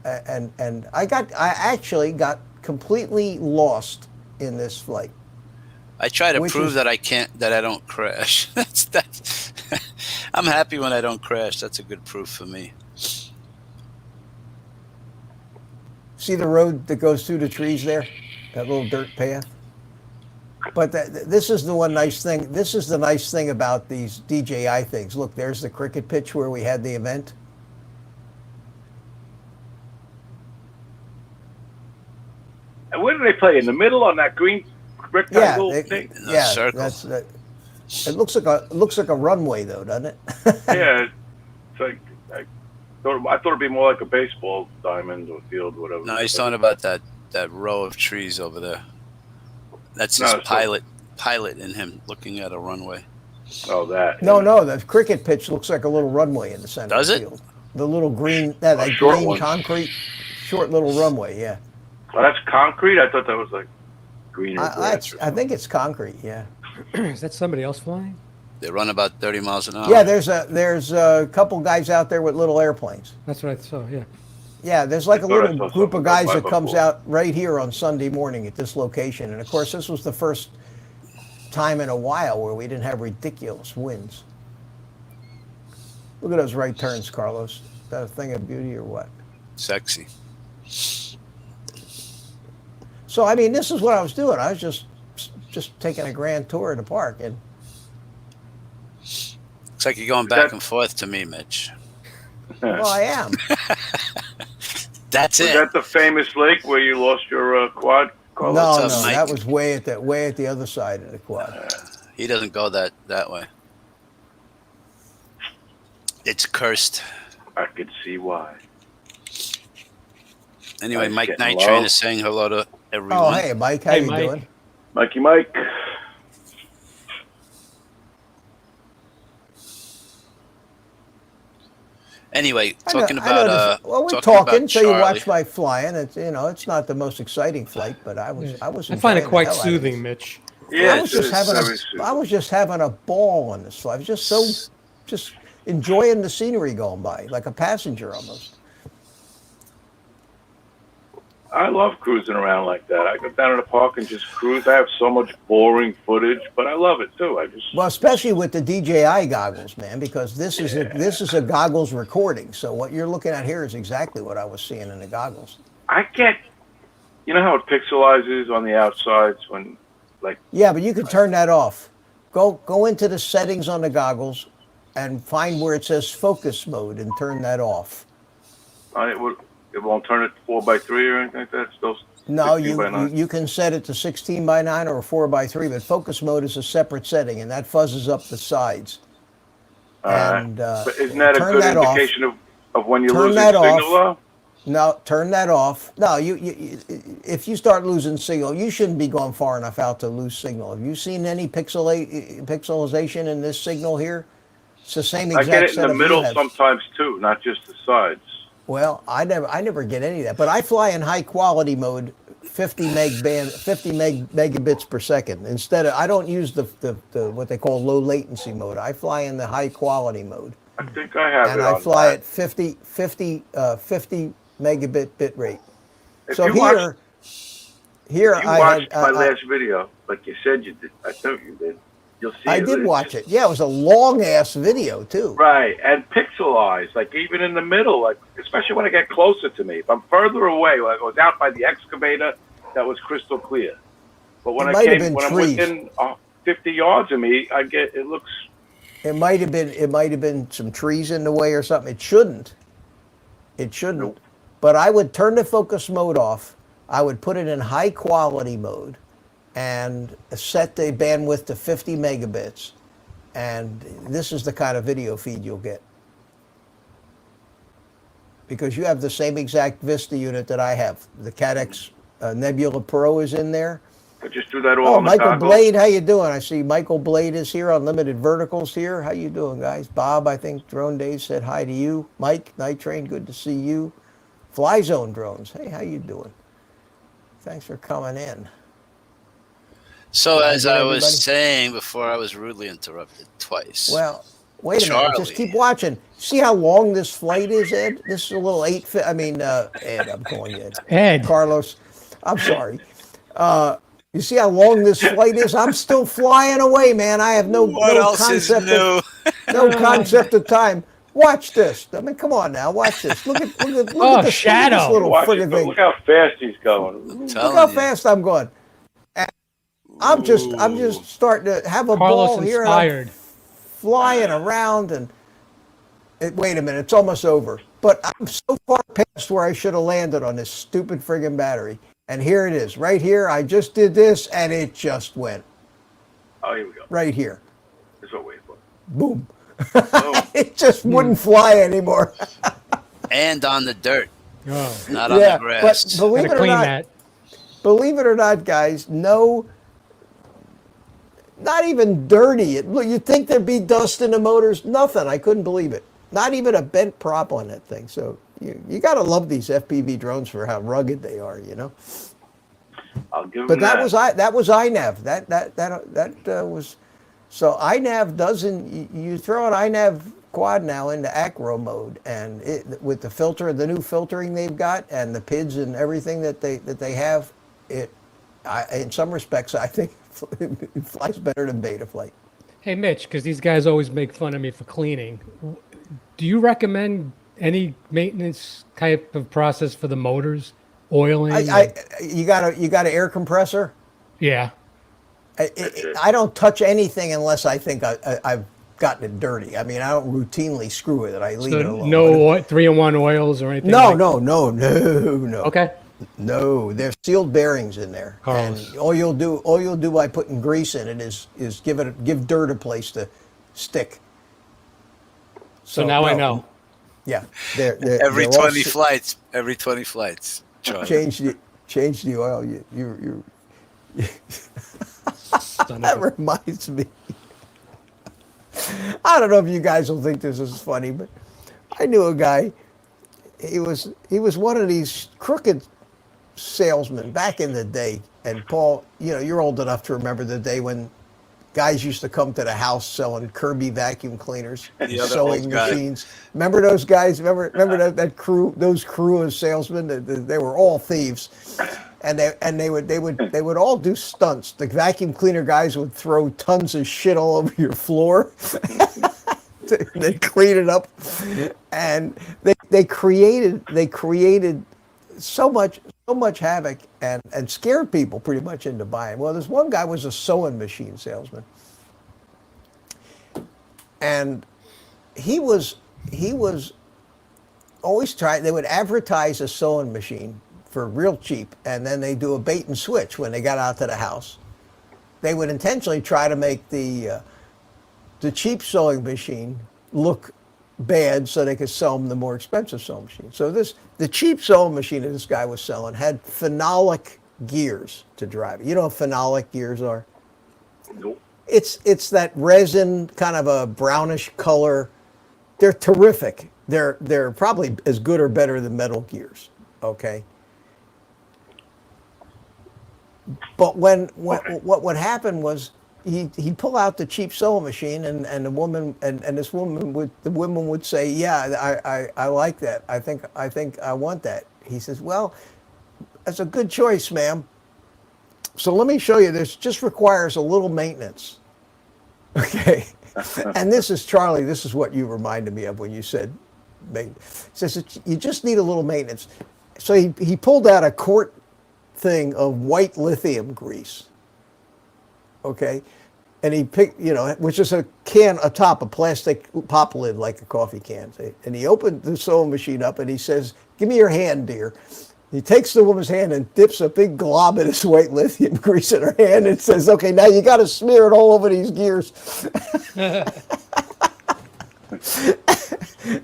and I actually got completely lost in this flight. I try to Which prove is- that I don't crash. That's. I'm happy when I don't crash. That's a good proof for me. See the road that goes through the trees there? That little dirt path? But this is the one nice thing. This is the nice thing about these DJI things. Look, there's the cricket pitch where we had the event. And where do they play? In the middle on that green rectangle thing? In those yeah. circles. It looks like a runway though, doesn't it? Yeah. It's like I thought it'd be more like a baseball diamond or field, whatever. No, he's talking about that row of trees over there. That's his No, it's pilot in him looking at a runway. Oh, that. No, the cricket pitch looks like a little runway in the center Does of it? the field. The little green, that short green one. concrete, short little runway. Yeah, Oh, that's concrete. I thought that was like green or grass. I think it's concrete. Yeah. Is that somebody else flying? They run about 30 miles an hour. Yeah, there's a couple guys out there with little airplanes. That's what I saw. Yeah. Yeah, there's like a thought I little saw group of something guys go by that comes before. out right here on Sunday morning at this location. And of course, this was the first time in a while where we didn't have ridiculous winds. Look at those right turns, Carlos. Is that a thing of beauty or what? Sexy. So, I mean, this is what I was doing. I was just taking a grand tour of the park. And Looks like you're going back and forth to me, Mitch. well, I am. That's Was it. that the famous lake where you lost your quad? No, what's up, no, Mike? that was way at the other side of the quad. He doesn't go that way. It's cursed. I could see why. Anyway, Nice Mike getting Night low. Train is saying hello to everyone. Oh, hey, Mike, how Hey, you Mike. doing? Mike. Anyway, I know- talking I about noticed- well, we're talking about talking, so you Charlie. watch my flying. It's it's not the most exciting flight, but I was I find it enjoying the quite hell out of soothing, this. Mitch. Yeah, I was just having very I was just having a ball on this flight. I was just enjoying the scenery going by, like a passenger almost. I love cruising around like that. I go down to the park and just cruise. I have so much boring footage, but I love it too. Well, especially with the DJI goggles, man, because this is a goggles recording. So what you're looking at here is exactly what I was seeing in the goggles. I get, you know how it pixelizes on the outsides when, like, Yeah, but you can turn that off. Go into the settings on the goggles and find where it says focus mode and turn that off. it won't turn it 4:3 or anything like that. It's still No, 16:9. you can set it to 16:9 or 4:3, but focus mode is a separate setting, and that fuzzes up the sides. And But isn't that a turn good that off. indication of when you're Turn losing that off. signal, though? No, turn that off. No, if you start losing signal, you shouldn't be going far enough out to lose signal. Have you seen any pixelization in this signal here? It's the same I exact get it in setup the you middle have. sometimes too, not just the sides. Well, I never get any of that. But I fly in high quality mode, 50 megabits per second. Instead of, I don't use the what they call low latency mode. I fly in the high quality mode, I think I have and it I on fly that. at 50 megabit bit rate. If So you here you I watched had, my last video, like you said you did. I thought you did. You'll see. I did watch it. Yeah, it was a long ass video too. Right, and pixelized, like even in the middle, like especially when I get closer to me. If I'm further away, like I was out by the excavator, that was crystal clear. But when It I might have came, been when trees. I'm within 50 yards of me, it looks. It might have been some trees in the way or something. It shouldn't. Nope. But I would turn the focus mode off. I would put it in high quality mode and set the bandwidth to 50 megabits. And this is the kind of video feed you'll get. Because you have the same exact Vista unit that I have. The Cadex Nebula Pro is in there. I just do that all Oh, on the Michael goggles. Blade, how you doing? I see Michael Blade is here. Unlimited Verticals here. How you doing, guys? Bob, I think Drone Days said hi to you. Mike, Night Train, good to see you. Fly Zone Drones, hey, how you doing? Thanks for coming in. So as good, I was everybody? saying before, I was rudely interrupted twice. Well, wait a minute. Just Charlie. keep watching. See how long this flight is, Ed? This is a little Ed, I'm calling you Ed. Ed. Carlos, I'm sorry. You see how long this flight is? I'm still flying away, man. I have no concept of time. Watch this. I mean, come on now. Watch this. Look at this Shadow. Look at this little Watch it, friggin' but thing. look how fast he's going. Look Telling how you. fast I'm going. And I'm just starting to have a Carlos ball here. And I'm inspired. flying around and wait a minute, it's almost over. But I'm so far past where I should have landed on this stupid friggin' battery. And here it is, right here. I just did this and it just went Oh, here we go. right here. That's what we're waiting for. Boom. Oh, It just wouldn't fly anymore. And on the dirt, Oh, not on Yeah, the grass. but gotta clean that. believe it or not, guys, no, not even dirty. Look, you'd think there'd be dust in the motors. Nothing. I couldn't believe it. Not even a bent prop on that thing. So you got to love these FPV drones for how rugged they are, you know. I'll give him But that was that. that was iNav. That was so iNav doesn't. You throw an iNav quad now into acro mode, and with the filter, the new filtering they've got, and the PIDs and everything that they have, in some respects, I think it flies better than Betaflight. Hey, Mitch, because these guys always make fun of me for cleaning. Do you recommend any maintenance type of process for the motors, oiling? You got an air compressor. Yeah. I don't touch anything unless I think I've gotten it dirty. I mean, I don't routinely screw with it. I leave it So alone. no 3-in-1 oils or anything? No, like- no. Okay. No, there's sealed bearings in there, Carlos. and all you'll do by putting grease in it is give dirt a place to stick. So now I no. know. Yeah, Every they're all 20 flights. Every 20 flights. Charlie. change the oil. You Son that of a- reminds me. I don't know if you guys will think this is funny, but I knew a guy. He was one of these crooked salesmen back in the day. And Paul, you're old enough to remember the day when guys used to come to the house selling Kirby vacuum cleaners, The other sewing old guy. machines. Remember those guys? Remember that crew? Those crew of salesmen. They were all they'ves, and they would all do stunts. The vacuum cleaner guys would throw tons of shit all over your floor. They clean it up, and they created so much havoc and scared people pretty much into buying. Well, this one guy was a sewing machine salesman, and he was always trying. They would advertise a sewing machine for real cheap, and then they do a bait and switch when they got out to the house. They would intentionally try to make the cheap sewing machine look bad so they could sell them the more expensive sewing machine. So the cheap sewing machine that this guy was selling had phenolic gears to drive it. You know what phenolic gears are? Nope. It's that resin, kind of a brownish color. They're terrific. They're probably as good or better than metal gears. Okay. But what would happen was he'd pull out the cheap sewing machine, and the woman the women would say, yeah, I like that. I think I want that. He says, well, that's a good choice, ma'am. So let me show you. This just requires a little maintenance. Okay. And this is Charlie. This is what you reminded me of when you said maintenance. He says you just need a little maintenance. So he pulled out a quart thing of white lithium grease. Okay, and he picked, which is a can atop a plastic pop lid like a coffee can. And he opened the sewing machine up and he says, "Give me your hand, dear." He takes the woman's hand and dips a big glob of this white lithium grease in her hand and says, "Okay, now you got to smear it all over these gears."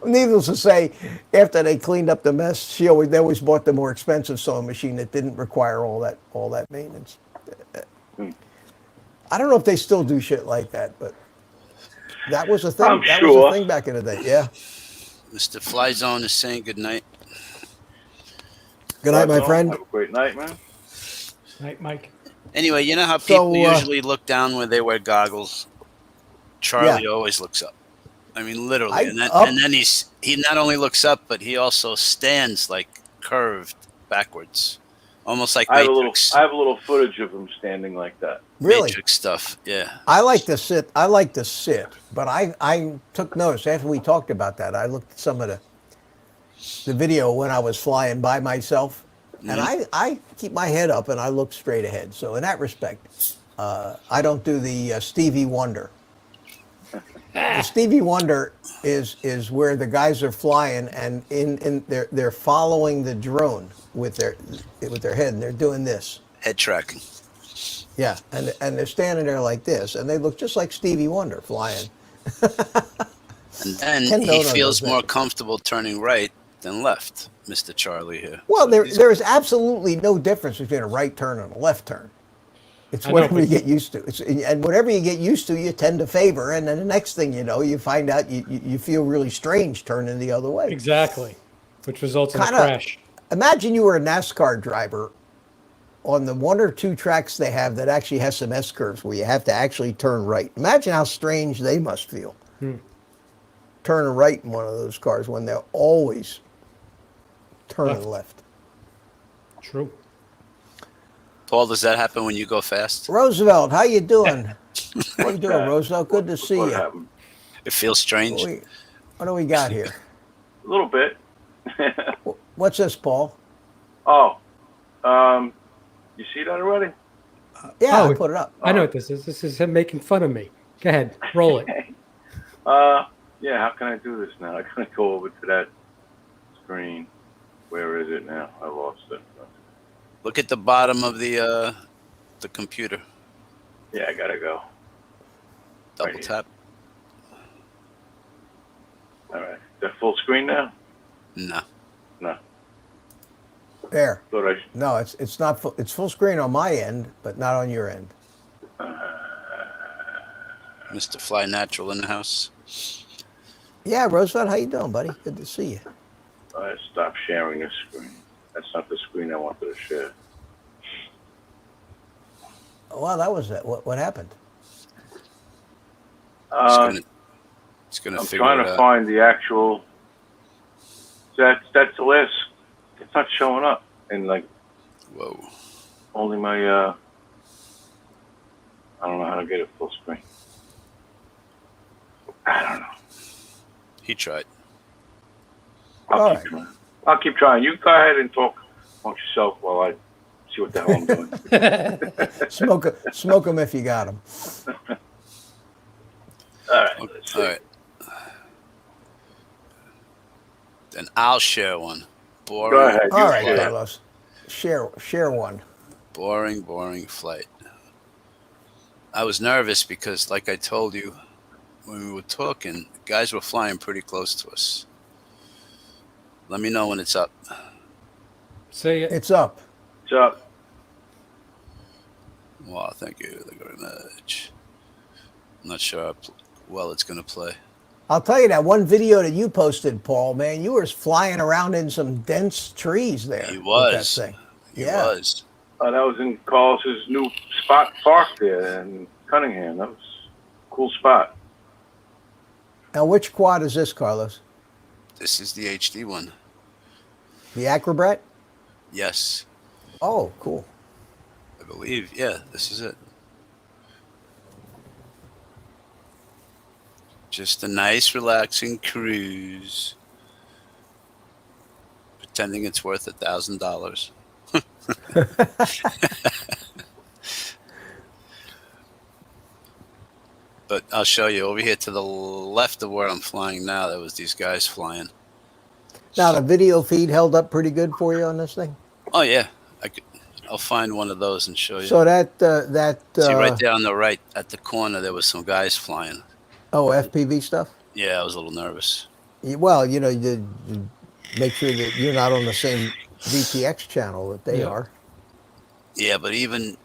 Needless to say, after they cleaned up the mess, they always bought the more expensive sewing machine that didn't require all that maintenance. I don't know if they still do shit like that, but that was a thing. I'm that sure. was a thing back in the day. Yeah. Mr. Fly Zone is saying good night. Good night, my friend. Have a great night, man. Right, Mike? Anyway, you know how people So, usually look down when they wear goggles? Charlie always looks up. I mean, literally. And then he not only looks up, but he also stands like curved backwards. Almost like Matrix. I have a little footage of him standing like that. Really? Matrix stuff, yeah. I like to sit, but I took notice after we talked about that. I looked at some of the video when I was flying by myself, and I keep my head up and I look straight ahead. So in that respect, I don't do the Stevie Wonder. The Stevie Wonder is where the guys are flying and they're following the drone with their head, and they're doing this. Head tracking. Yeah, and they're standing there like this, and they look just like Stevie Wonder flying. And then he feels more comfortable turning right than left, Mr. Charlie here. Well, there is absolutely no difference between a right turn and a left turn. It's whatever you get used to. And whatever you get used to, you tend to favor. And then the next thing you know, you find out you feel really strange turning the other way. Exactly, which results in a crash. Imagine you were a NASCAR driver on the one or two tracks they have that actually has some S curves where you have to actually turn right. Imagine how strange they must feel. Turning right in one of those cars when they're always turning left. True. Paul, does that happen when you go fast? Roosevelt, how you doing? How you doing, Roosevelt? Good to see What you. happened? It feels strange. What do we got here? A little bit. What's this, Paul? Oh, you see that already? Yeah, Oh, I put it up. I know what this is. This is him making fun of me. Go ahead, roll it. Yeah. How can I do this now? I gotta go over to that screen. Where is it now? I lost it. Look at the bottom of the computer. Yeah, I gotta go. Double Right. tap. All right. Is that full screen now? No. No. There. Thought I. No, it's not full. It's full screen on my end, but not on your end. Mr. Fly Natural in the house. Yeah, Roosevelt, how you doing, buddy? Good to see you. I stopped sharing this screen. That's not the screen I wanted to share. Well, that was it. What happened? It's gonna, it's gonna I'm figure trying it to out. find the actual. That's the list. It's not showing up, and like Whoa. only my. I don't know how to get it full screen. I don't know. He tried. I'll All keep right. trying. I'll keep trying. You go ahead and talk amongst yourself while I see what the hell I'm doing. Smoke them if you got them. All right. Let's see. All right. Then I'll share one. Boring. Go ahead. All You right, share. Carlos. Share one. Boring flight. I was nervous because, like I told you, when we were talking, guys were flying pretty close to us. Let me know when it's up. Say it. It's up. So, Wow, thank you very much. I'm not sure how well it's going to play. I'll tell you that one video that you posted, Paul, man, you were flying around in some dense trees there. He with was. that thing. He Yeah. was. that was in Carlos's new spot park there in Cunningham. That was a cool spot. Now, which quad is this, Carlos? This is the HD one. The Acrobat? Yes, Oh, cool. I believe. Yeah, this is it. Just a nice, relaxing cruise. Pretending it's worth $1,000. But I'll show you over here to the left of where I'm flying now. There was these guys flying. Now, the video feed held up pretty good for you on this thing? Oh yeah, I'll find one of those and show you. So that, See right there on the right at the corner, there was some guys flying. oh, FPV stuff? Yeah, I was a little nervous. Well, you make sure that you're not on the same VTX channel that they Yeah. are. Yeah, but even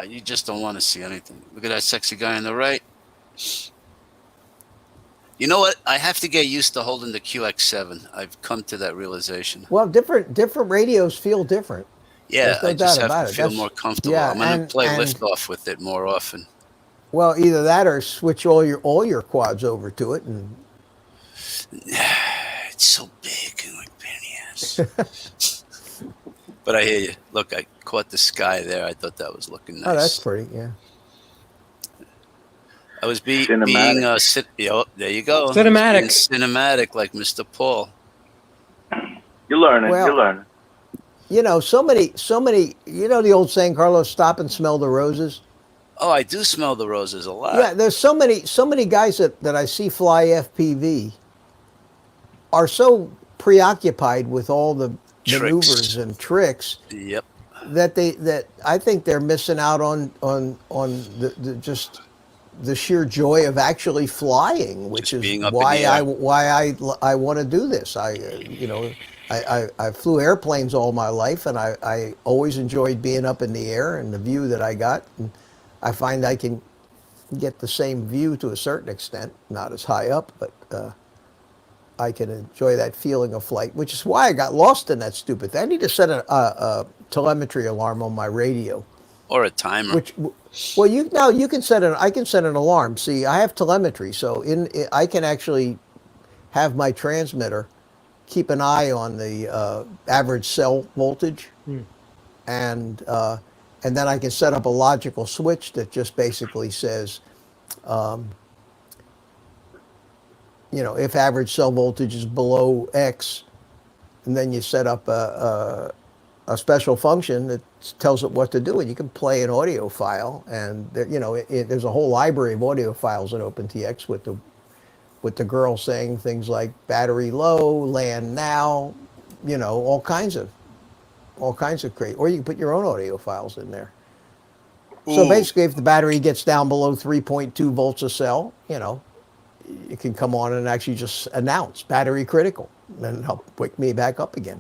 you just don't want to see anything. Look at that sexy guy on the right. You know what? I have to get used to holding the QX7. I've come to that realization. Well, different radios feel different. Yeah, There's no I just doubt have about to it. feel That's- more comfortable. yeah, I'm gonna and- play and- liftoff with it more often. Well, either that or switch all your quads over to it, and It's so big and like penny ass. But I hear you. Look, I caught the sky there. I thought that was looking nice. oh, that's pretty. Yeah. I was being Cinematic. there you go. Cinematic. Being cinematic like Mr. Paul. You're learning. Well- You're learning. So many. You know the old saying, Carlos, stop and smell the roses. Oh, I do smell the roses a lot. Yeah, there's so many guys that I see fly FPV are so preoccupied with all the Tricks. maneuvers and tricks Yep. that I think they're missing out on the just the sheer joy of actually flying, which Just being is up in why the air. I want to do this. I flew airplanes all my life, and I always enjoyed being up in the air and the view that I got. And I find I can get the same view to a certain extent, not as high up, but I can enjoy that feeling of flight, which is why I got lost in that stupid thing. I need to set a telemetry alarm on my radio. Or a timer. Well, you can set I can set an alarm. See, I have telemetry, so I can actually have my transmitter keep an eye on the average cell voltage, and then I can set up a logical switch that just basically says, if average cell voltage is below X, and then you set up a special function that tells it what to do, and you can play an audio file, and there's a whole library of audio files in OpenTX with the girl saying things like battery low, land now, all kinds of great, or you can put your own audio files in there. So Ooh. basically, if the battery gets down below 3.2 volts a cell, it can come on and actually just announce battery critical, and help wake me back up again.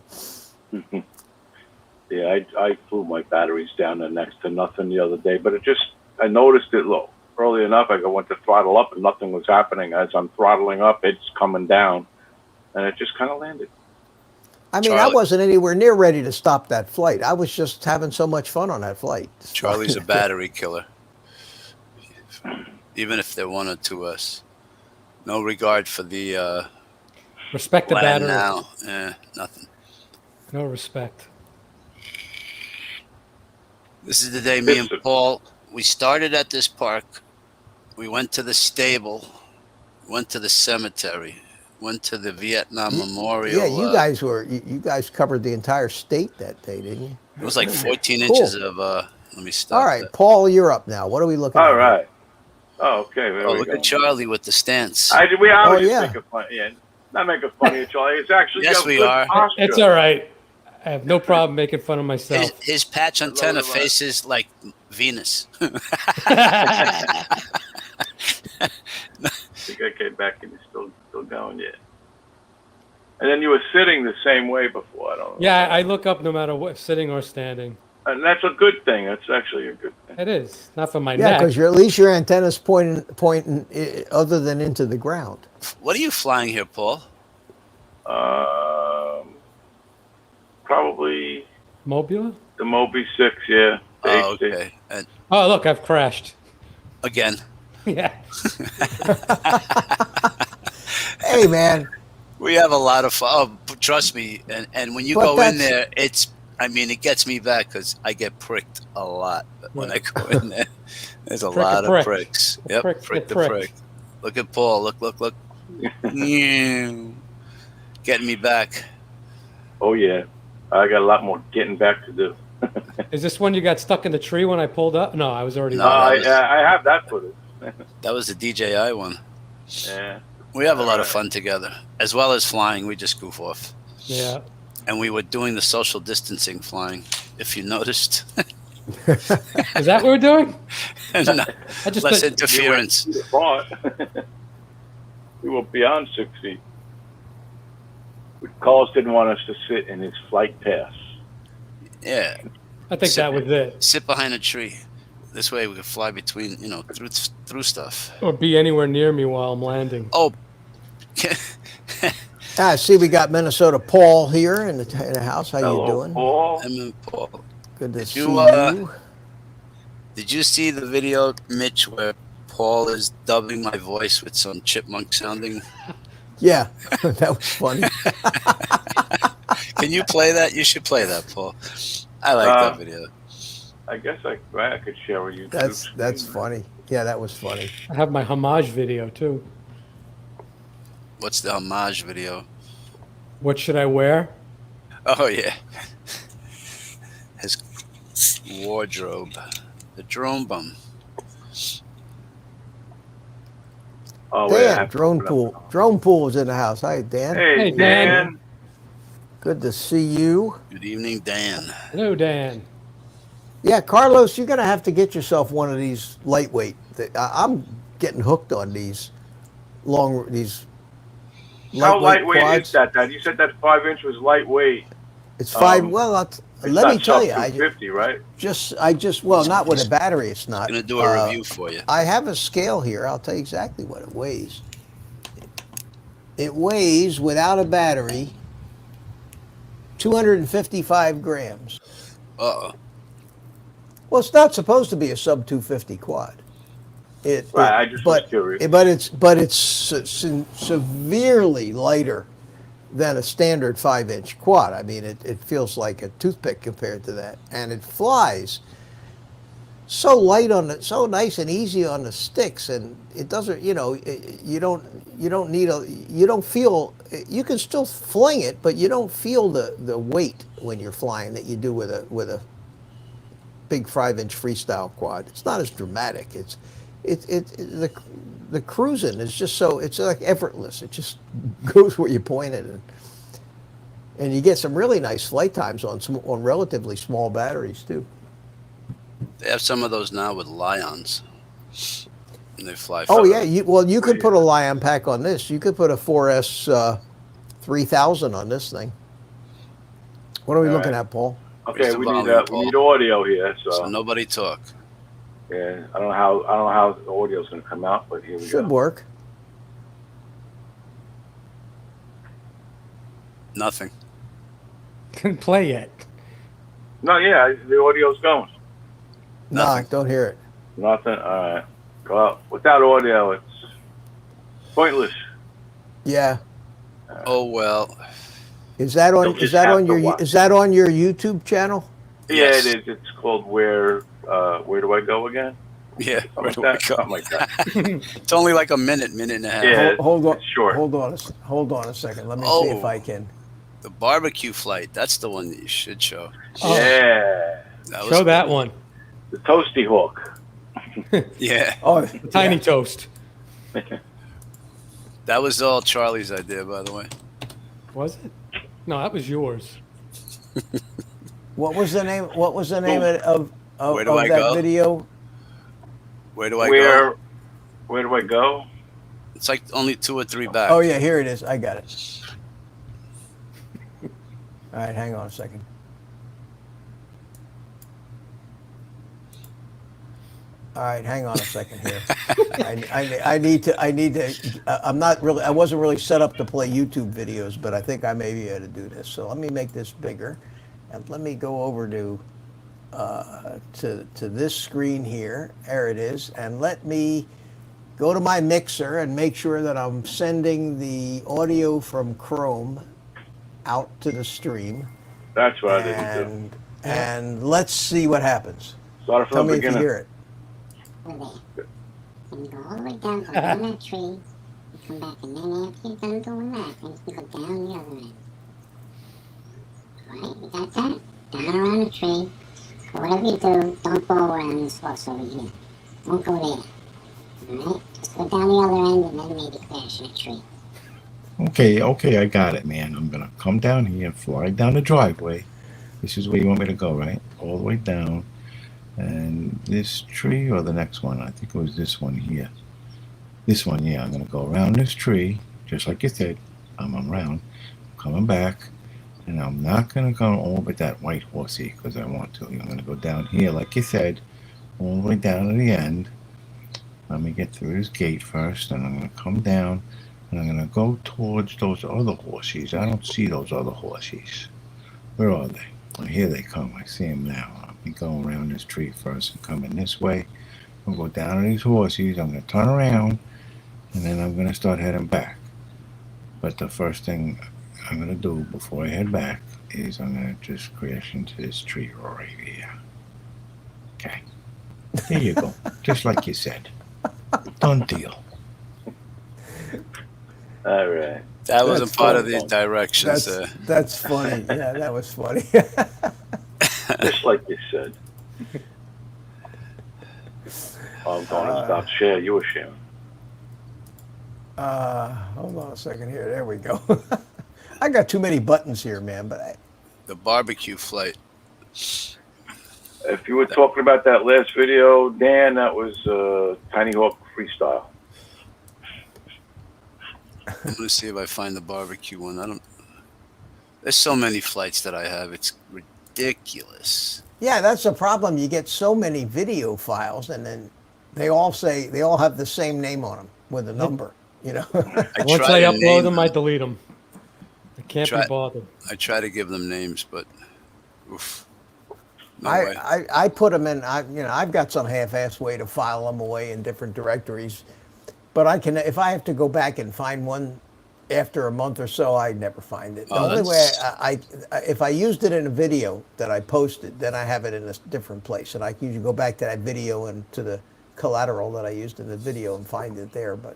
Yeah, I flew my batteries down to next to nothing the other day, but I noticed it low. early enough. I went to throttle up, and nothing was happening. As I'm throttling up, it's coming down, and it just kind of landed. I mean, I Charlie. wasn't anywhere near ready to stop that flight. I was just having so much fun on that flight. Charlie's a battery killer. Even if they're one or two us. No regard for the Respect the land battery. now. Nothing. No respect. This is the day me and Paul, we started at this park. We went to the stable, went to the cemetery, went to the Vietnam Memorial. Yeah, you guys covered the entire state that day, didn't you? It was like 14 Cool. inches of, let me stop All right, that. Paul, you're up now. What are we looking at? All right. Oh, okay. There Oh, we look go. at Charlie with the stance. I was just yeah. making fun. Yeah, not making fun of you, Charlie. It's actually Yes, you have we good are. posture. It's all right. I have no problem making fun of myself. His patch antenna of that. faces like Venus. I think I came back and you're still going, yeah. And then you were sitting the same way before. I don't know. Yeah, I look up no matter what, sitting or standing. And that's a good thing. That's actually a good thing. It is not for my Yeah, neck. because at least your antenna's pointing other than into the ground. What are you flying here, Paul? Probably Mobula? the Moby 6, yeah. The Oh, HD. okay. And Oh, look, I've crashed. again, Yeah. Hey, man. we have a lot of fun. Oh, trust me. And when you But go in that's- there, it gets me back because I get pricked a lot when I go in there. There's a Prick lot a of prick. pricks. A Yep, prick, prick a the prick. prick. Look at Paul. Look. Ew. Getting me back. Oh, yeah. I got a lot more getting back to do. Is this one you got stuck in the tree when I pulled up? No, I was already No. there. that was- I have that footage. That was the DJI one. Yeah. We have a lot of Alright. fun togetger. As well as flying, we just goof off. Yeah. And we were doing the social distancing flying, if you noticed. Is that what we're doing? No, I just less thought- interference. We went far. We were beyond 6 feet. Carlos didn't want us to sit in his flight path. Yeah, I think that was it. sit behind a tree. This way we could fly between, through stuff. Or be anywhere near me while I'm landing. Oh, I see we got Minnesota Paul here in the house. How Hello, you doing? Paul. I mean, Paul. Good to see you, you. Did you see the video, Mitch, where Paul is dubbing my voice with some chipmunk sounding? Yeah, that was funny. Can you play that? You should play that, Paul. I like that video. I guess I could share with you. That's funny. Yeah, that was funny. I have my homage video too. What's the homage video? What should I wear? Oh, yeah. His wardrobe. The drone bum. Oh, wait, I Dan, have to Drone put up- Pool. Drone Pool is in the house. Hi, Dan. Hey, Hey, Dan. Dan. Good to see you. Good evening, Dan. Hello, Dan. Yeah, Carlos, you're gonna have to get yourself one of these lightweight. I'm getting hooked on these these How lightweight quads. is that, Dan? You said that 5-inch was lightweight. It's 5. It's Let me not tell sub you, I 250, right? well, not with a battery. It's not. Gonna do a review for you. I have a scale here. I'll tell you exactly what it weighs. It weighs without a battery 255 grams. Uh-oh. Well, it's not supposed to be a sub 250 quad. Right, I just was curious. But it's severely lighter than a standard 5-inch quad. I mean, it feels like a toothpick compared to that, and it flies so light so nice and easy on the sticks, and it doesn't. You don't feel. You can still fling it, but you don't feel the weight when you're flying that you do with a big 5-inch freestyle quad. It's not as dramatic. The cruising is just so, it's like effortless. It just goes where you point it, and you get some really nice flight times on relatively small batteries too. They have some of those now with Lions. And they fly Oh further. yeah, you could put a Lion pack on this. You could put a 4S 3000 on this thing. What are we All looking right. at, Paul? Okay, the we volume, need Paul? audio here. So So nobody talk. Yeah, I don't know how the audio's going to come out, but here we Should go. work. Nothing. Couldn't play yet. No, yeah, the audio's going. No, Nothing. I don't hear it. Nothing. All right. Well, without audio, it's pointless. Yeah. Oh well. Is that You'll on? just Is that have on to your? watch. Is that on your YouTube channel? Yes. Yeah, it is. It's called Where Do I Go Again? Yeah. Where Something do I like that. go? Something like that. It's only like a minute and a half. Yeah. Hold on. it's short. Hold on. Hold on a second. Let me see if Oh. I can. The barbecue flight. That's the one that you should show. Oh. Yeah. That was Show that good. one. The Toasty Hawk. Yeah. Oh, Tiny toast. That was all Charlie's idea, by the way. Was it? No, that was yours. what was the name? What was the name of Where do I that go? video? Where do I go? Where do I go? It's like only 2 or 3 back. Oh yeah, here it is. I got it. All right, hang on a second. All right, hang on a second here. I need to. I'm not really. I wasn't really set up to play YouTube videos, but I think I may be able to do this. So let me make this bigger, and let me go over to this screen here. There it is, and let me go to my mixer and make sure that I'm sending the audio from Chrome out to the stream. That's what I didn't do. And let's see what happens. Start from Tell the me if you beginning. hear it. Over there. And go all the way down on that tree and come back. And then after you're done doing that, then you can go down the other end. Alright, you got that? Down around the tree. Whatever you do, don't go around this horse over here. Don't go there. Alright? Just go down the other end and then maybe crash in a tree. Okay, I got it, man. I'm gonna come down here and fly down the driveway. This is where you want me to go, right? All the way down. And this tree or the next one? I think it was this one here. This one, yeah. I'm gonna go around this tree, just like you said. I'm around, coming back, and I'm not gonna go over that white horsey because I want to. I'm gonna go down here, like you said, all the way down to the end. Let me get through this gate first, and I'm gonna come down. And I'm going to go towards those other horses. I don't see those other horses. Where are they? Oh, here they come. I see them now. I'll be going around this tree first and coming this way. I'll go down to these horses. I'm going to turn around, and then I'm going to start heading back. But the first thing I'm going to do before I head back is I'm going to just crash into this tree right here. Okay. There you go. Just like you said. Done deal. All right. That wasn't That's part of fun. these directions. That's funny. Yeah, that was funny. Just like you said. I'm going to stop share. You were sharing. Hold on a second here. There we go. I got too many buttons here, man. But The barbecue flight. If you were talking about that last video, Dan, that was Tiny Hawk Freestyle. I'm gonna see if I find the barbecue one. I don't. There's so many flights that I have. It's ridiculous. yeah, that's the problem. You get so many video files, and then they all have the same name on them with a number. You know. I Once try I to upload name them, I delete them. I can't Try- be bothered. I try to give them names, but oof. No way. I put them in. I've got some half-assed way to file them away in different directories, but I can if I have to go back and find one after a month or so, I never find it. The Oh, only way that's- if I used it in a video that I posted, then I have it in a different place, and I can usually go back to that video and to the collateral that I used in the video and find it there. But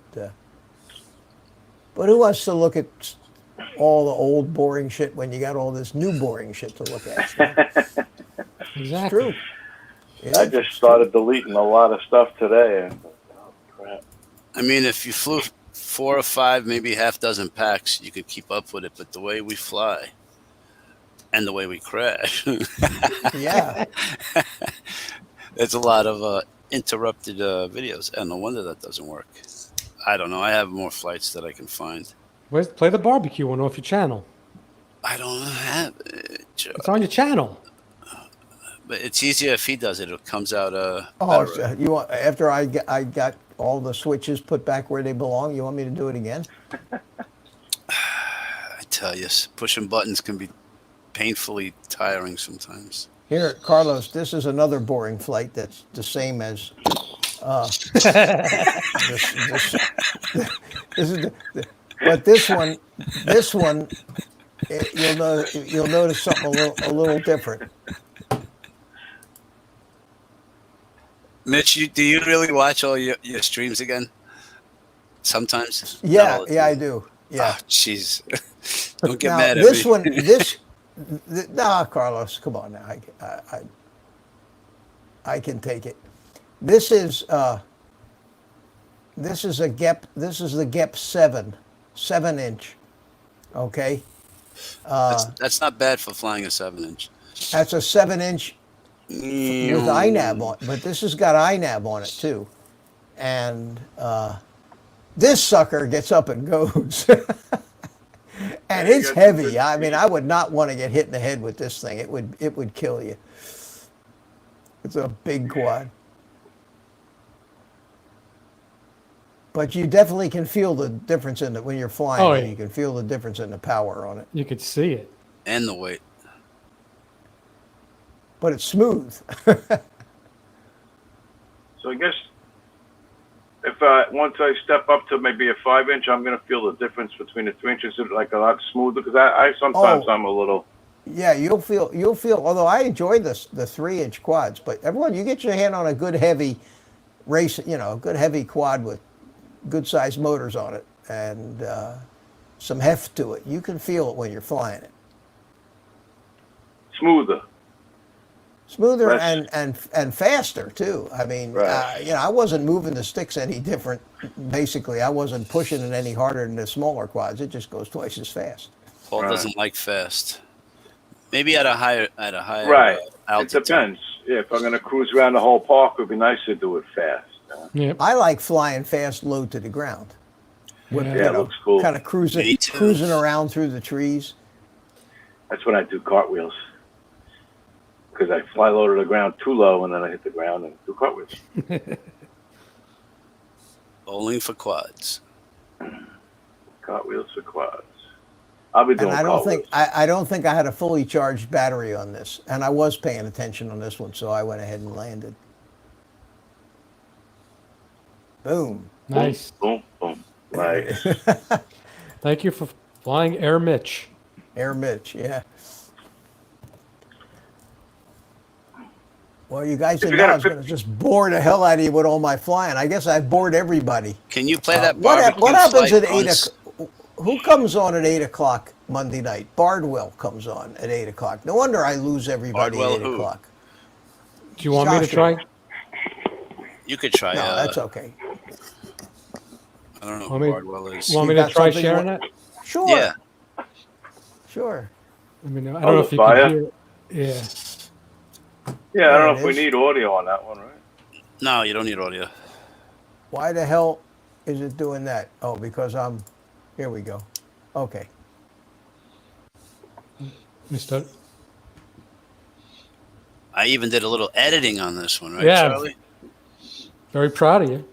who wants to look at all the old boring shit when you got all this new boring shit to look at? It's Exactly. true. Yeah, I just started deleting a lot of stuff today. And, oh, crap. I mean, if you flew 4 or 5, maybe half dozen packs, you could keep up with it. But the way we fly and the way we crash, yeah. there's a lot of interrupted videos. And no wonder that doesn't work. I don't know. I have more flights that I can find. Play the barbecue one off your channel. I don't have it. It's on your channel. But it's easier if he does it. It comes out Oh, better. you want after I got all the switches put back where they belong? You want me to do it again? I tell you, pushing buttons can be painfully tiring sometimes. Here, Carlos, this is another boring flight that's the same as this is but this one, you'll notice something a little different. Mitch, do you really watch all your streams again? Sometimes. Not Yeah, all the yeah, I time. do. Yeah. Oh, jeez. Don't get Now, mad at this me. one, nah, Carlos, come on now. I can take it. This is a Gep. This is the Gep 7-inch. Okay, That's not bad for flying a 7-inch. that's a 7-inch with INAV on, but this has got INAV on it too, and this sucker gets up and goes. And it's heavy. I mean, I would not want to get hit in the head with this thing. It would kill you. It's a big quad. But you definitely can feel the difference in it when you're flying. Oh, it. yeah. You can feel the difference in the power on it. You could see it. And the weight. But it's smooth. So I guess if once I step up to maybe a 5-inch, I'm going to feel the difference between the 3 inches. It's like a lot smoother because I sometimes Oh. I'm a little. Yeah, you'll feel. Although I enjoy the 3-inch quads, but everyone, you get your hand on a good heavy race. A good heavy quad with good sized motors on it and some heft to it. You can feel it when you're flying it. Smoother. Smoother Less- and faster too. I mean, Right. I wasn't moving the sticks any different. Basically, I wasn't pushing it any harder than the smaller quads. It just goes twice as fast. Paul Right. doesn't like fast. Maybe at a higher Right. It altitude. depends. Yeah, if I'm going to cruise around the whole park, it would be nice to do it fast. Yep. I like flying fast, low to the ground. With, Yeah. Yeah, it looks cool. Kind of Me too. cruising around through the trees. That's when I do cartwheels. Because I fly low to the ground too low, and then I hit the ground and do cartwheels. Bowling for quads. Cartwheels for quads. I'll be doing And I don't cartwheels. think I don't think I had a fully charged battery on this, and I was paying attention on this one, so I went ahead and landed. Boom. Nice. Boom, boom. Nice. Thank you for flying Air Mitch. Air Mitch, yeah. Well, you guys If didn't you know got I a was going to just bore the hell out of you with all my flying. I guess I bored everybody. Can you play that What barbecue happens flight at on 8 o'clock? Who comes on at 8 o'clock Monday night? Bardwell comes on at 8 o'clock. No wonder I lose everybody Bardwell at 8 who? o'clock. Do you want me to Joshua. try? You could try. No, that's okay. I don't know Want who me- Bardwell is. Want me You to got try something you sharing want- that? Sure. Yeah. Sure. I mean, I don't Oh, know the if you fire? can hear it. Yeah. Yeah, I There don't it know if we is. need audio on that one, right? No, you don't need audio. Why the hell is it doing that? Oh, because here we go. Okay. Mr. I even did a little editing on this one, right, Yeah. Charlie? Very proud of you.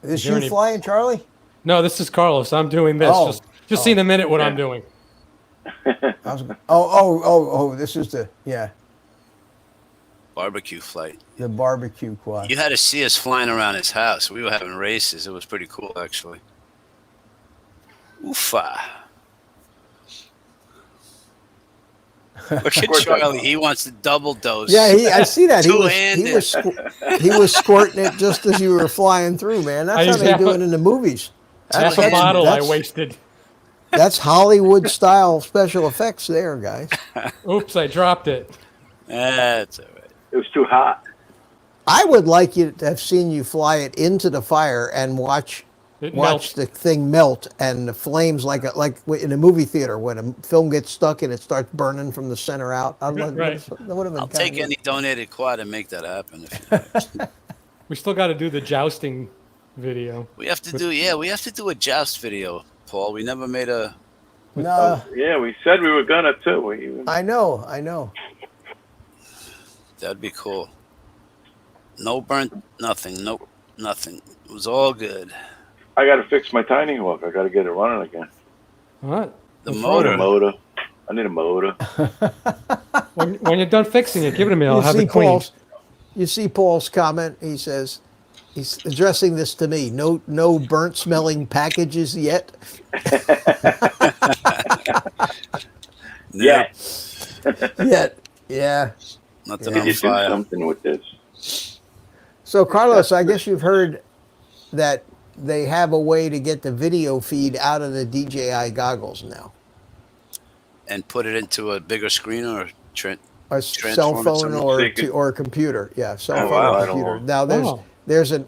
Is this there you any- flying, Charlie? No, this is Carlos. I'm doing this. Oh. Just see in a minute what I'm Yeah. doing. This is the Barbecue flight. the barbecue quad. You had to see us flying around his house. We were having races. It was pretty cool, actually. Oofa. Look at Charlie. He wants to double dose. Yeah, I see that. Two-handed. He was squirting it just as you were flying through, man. I That's how used they half do a- it in the movies. Half a bottle I wasted. That's Hollywood style special effects there, guys. Oops, I dropped it. That's all right. It was too hot. I would like you to have seen you fly it into the fire and watch It watch melts. the thing melt and the flames like in a movie theater when a film gets stuck and it starts burning from the center out. That would have been I'll kinda take neat. any donated quad and make that happen. If We still got to do the jousting video. we have to do a joust video, Paul. We never made a No, Yeah, we said we were gonna too. I know. That'd be cool. No burnt, nothing. Nope, nothing. It was all good. I got to fix my tiny hawk. I got to get it running again. All right. The What's motor. wrong? Motor. I need a motor. When you're done fixing it, give it to me. I'll have it cleaned. You see Paul's comment. He says he's addressing this to me. No burnt smelling packages yet. Yeah. Yet, yeah. Nothing Did on you do fire. something with this? So Carlos, I guess you've heard that they have a way to get the video feed out of the DJI goggles now. And put it into a bigger screen or Trent. A cell Transform it phone somewhere. or a computer. Yeah, cell Oh, phone wow, I or don't computer. know. Now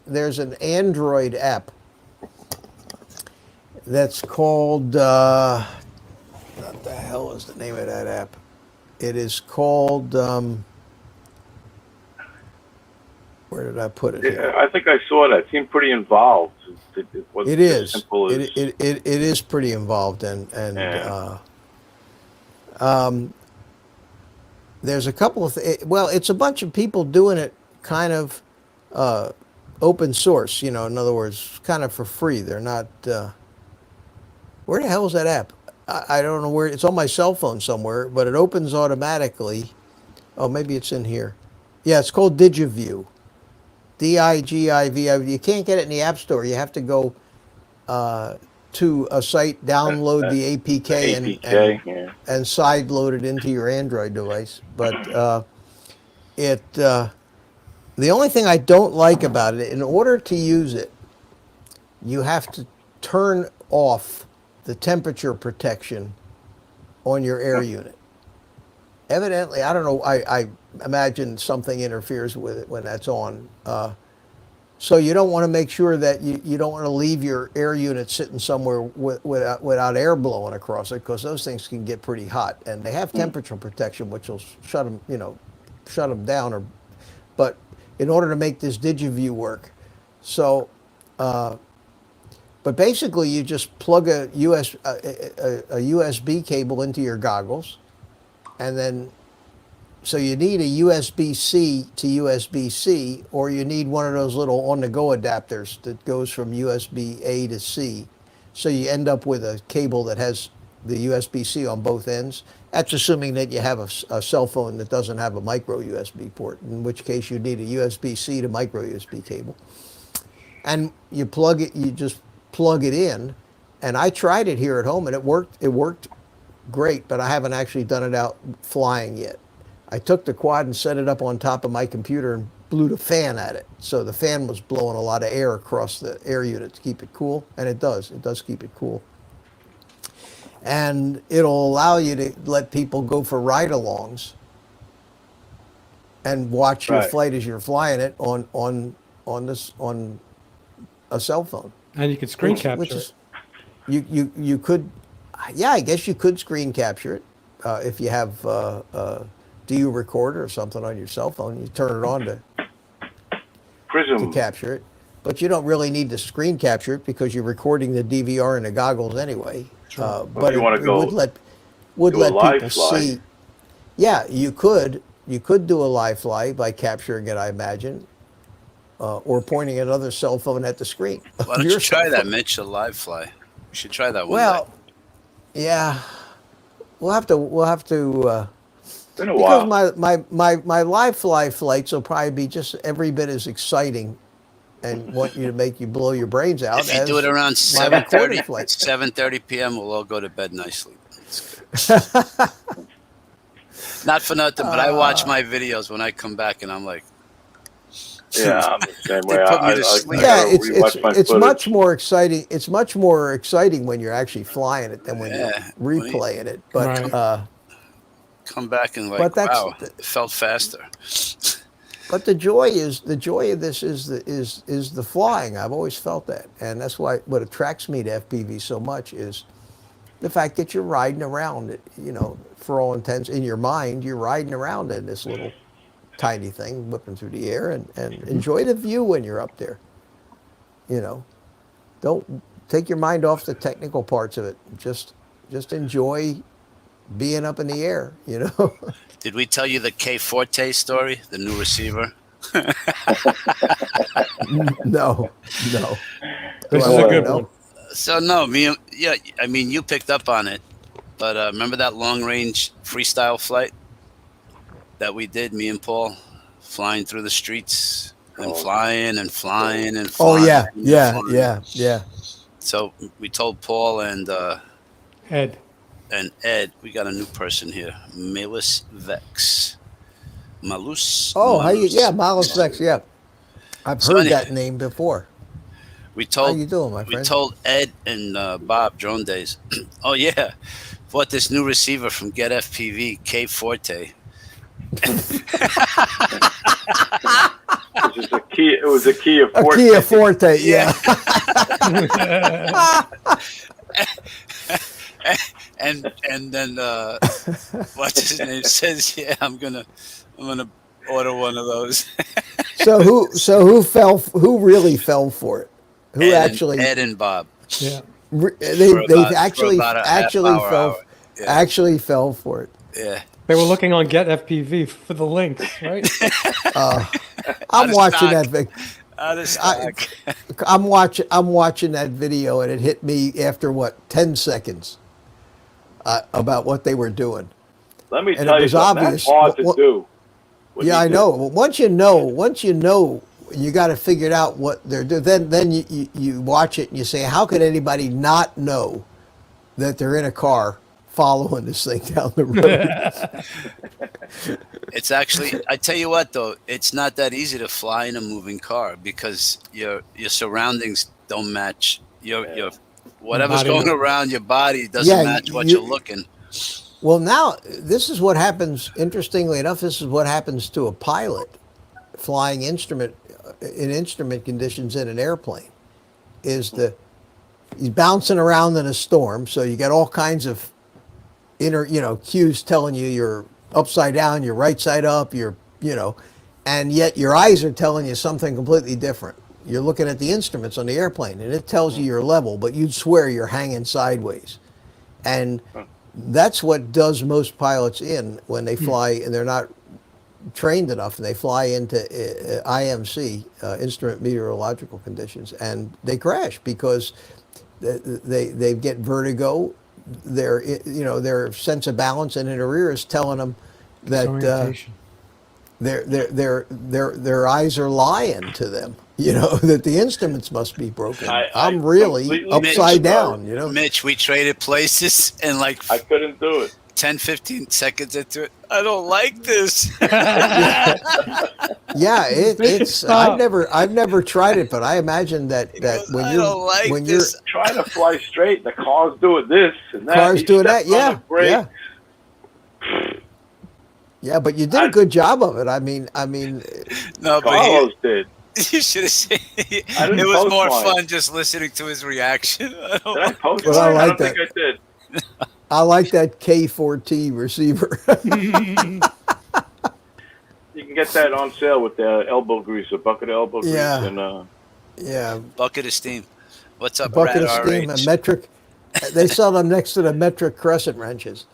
there's an Android app that's called what the hell is the name of that app? It is called where did I put it? Yeah, Here? I think I saw that. It seemed pretty involved. It wasn't It as is. simple as It is pretty involved and Yeah. there's a couple of well, it's a bunch of people doing it kind of open source. In other words, kind of for free. They're not. Where the hell is that app? I don't know where. It's on my cell phone somewhere, but it opens automatically. Oh, maybe it's in here. Yeah, it's called DigiView. DIGIV. You can't get it in the App Store. You have to go to a site, download the APK, APK. Yeah. and side load it into your Android device. But the only thing I don't like about it, in order to use it, you have to turn off the temperature protection on your air unit. Evidently, I don't know, I imagine something interferes with it when that's on. So you don't want to make sure that you don't want to leave your air unit sitting somewhere without air blowing across it, because those things can get pretty hot. And they have temperature protection, which will shut them down. But in order to make this DigiView work, but basically you just plug a USB cable into your goggles, and then so you need a USB-C to USB-C, or you need one of those little on-the-go adapters that goes from USB-A to C. So you end up with a cable that has the USB-C on both ends. That's assuming that you have a cell phone that doesn't have a micro USB port, in which case you need a USB-C to micro USB cable. And you just plug it in. And I tried it here at home, and it worked great, but I haven't actually done it out flying yet. I took the quad and set it up on top of my computer and blew the fan at it. So the fan was blowing a lot of air across the air unit to keep it cool, and it does keep it cool. And it'll allow you to let people go for ride-alongs and watch your Right. flight as you're flying it on a cell phone. And you could screen Which capture is- it. You could, yeah, I guess you could screen capture it if you have DU recorder or something on your cell phone. You turn it on to Prism. capture it, but you don't really need to screen capture it because you're recording the DVR in the goggles anyway. But you wanna it go would let do a live people fly. see. Yeah, you could do a live fly by capturing it, I imagine, or pointing another cell phone at the screen. Why don't you try that, Mitch? A live fly. We should try that one. Well, yeah, we'll have to. Been a Because while. my live fly flights will probably be just every bit as exciting and want you to make you blow your brains out. If you do it around my recorded 7:30, flight. 7:30 p.m., we'll all go to bed nicely. Not for nothing, but I watch my videos when I come back, and I'm like, Yeah, I'm the same They way. put me to sleep. Yeah, gotta rewatch my it's footage. much more exciting. It's much more exciting when you're actually flying it than when Yeah, you're replaying it. But Right. come back and like, But that's wow, it felt faster. But the joy of this is the flying. I've always felt that, and that's why what attracts me to FPV so much is the fact that you're riding around it. For all intents, in your mind, you're riding around in this little tiny thing, whipping through the air, and enjoy the view when you're up there. Don't take your mind off the technical parts of it. Just just enjoy being up in the air, you know. Did we tell you the K Forte story, the new receiver? No. This Do is I a wanna good know? one. So no, I mean you picked up on it, but remember that long range freestyle flight that we did, me and Paul, flying through the streets and flying and flying and Oh flying. yeah, and yeah, flying. yeah. So we told Paul and Ed. Ed, we got a new person here, Malus Vex. Malus. Oh, how you? Malus. Yeah, Miles Vex. Yeah, I've So heard anyway, that name before. We How told you doing, my we friend? told Ed and Bob Drone Days. Oh yeah, bought this new receiver from Get FPV, K Forte. It was a Kia A Forte. Kia Forte. Yeah. and then what's his name says, yeah, I'm gonna order one of those. So who really fell for it? Who actually? Ed and Bob. Yeah. They actually for about a half hour. Yeah. actually fell for it. Yeah. They were looking on Get FPV for the links, right? I'm of watching stock. that. Out of stock. I'm watching that video, and it hit me after 10 seconds about what they were doing. Let me And tell it you was something. obvious. That's hard to What- do. What Yeah, you I did. know. Well, once you know, you got to figure out what they're doing. Then you watch it and you say, how could anybody not know that they're in a car following this thing down the road? It's actually, I tell you what though, it's not that easy to fly in a moving car because your surroundings don't match. Your whatever's Body. going around your body doesn't Yeah, match what you- you're looking. Well, now this is what happens. Interestingly enough, this is what happens to a pilot flying instrument in instrument conditions in an airplane. He's bouncing around in a storm, so you got all kinds of cues telling you you're upside down, you're right side up, and yet your eyes are telling you something completely different. You're looking at the instruments on the airplane, and it tells you your level, but you'd swear you're hanging sideways, and that's what does most pilots in when they fly and they're not trained enough and they fly into IMC, instrument meteorological conditions, and they crash because they get vertigo. Their sense of balance and their ear is telling them that Orientation. their eyes are lying to them. That the instruments must be broken. I I'm really completely upside understand. down. Mitch, we traded places and like I couldn't do it. 10, 15 seconds into it, I don't like this. Yeah, it's. Stop. I've never tried it, but I imagine that goes, when "I you're don't like when this." Trying to fly straight, the car's doing this and that. cars He doing stepped that, on the brake. yeah. But you did a good job of it. I mean, No, but Carlos did. you should have seen. I It didn't was post more mine. fun just listening to his reaction. Did I post Well, I mine? like don't that. think I did. I like that K4T receiver. You can get that on sale with the elbow grease, a bucket of elbow grease, Yeah. and Yeah, Bucket of steam. What's up, bucket Brad of steam, a RH? metric. They sell them next to the metric crescent wrenches.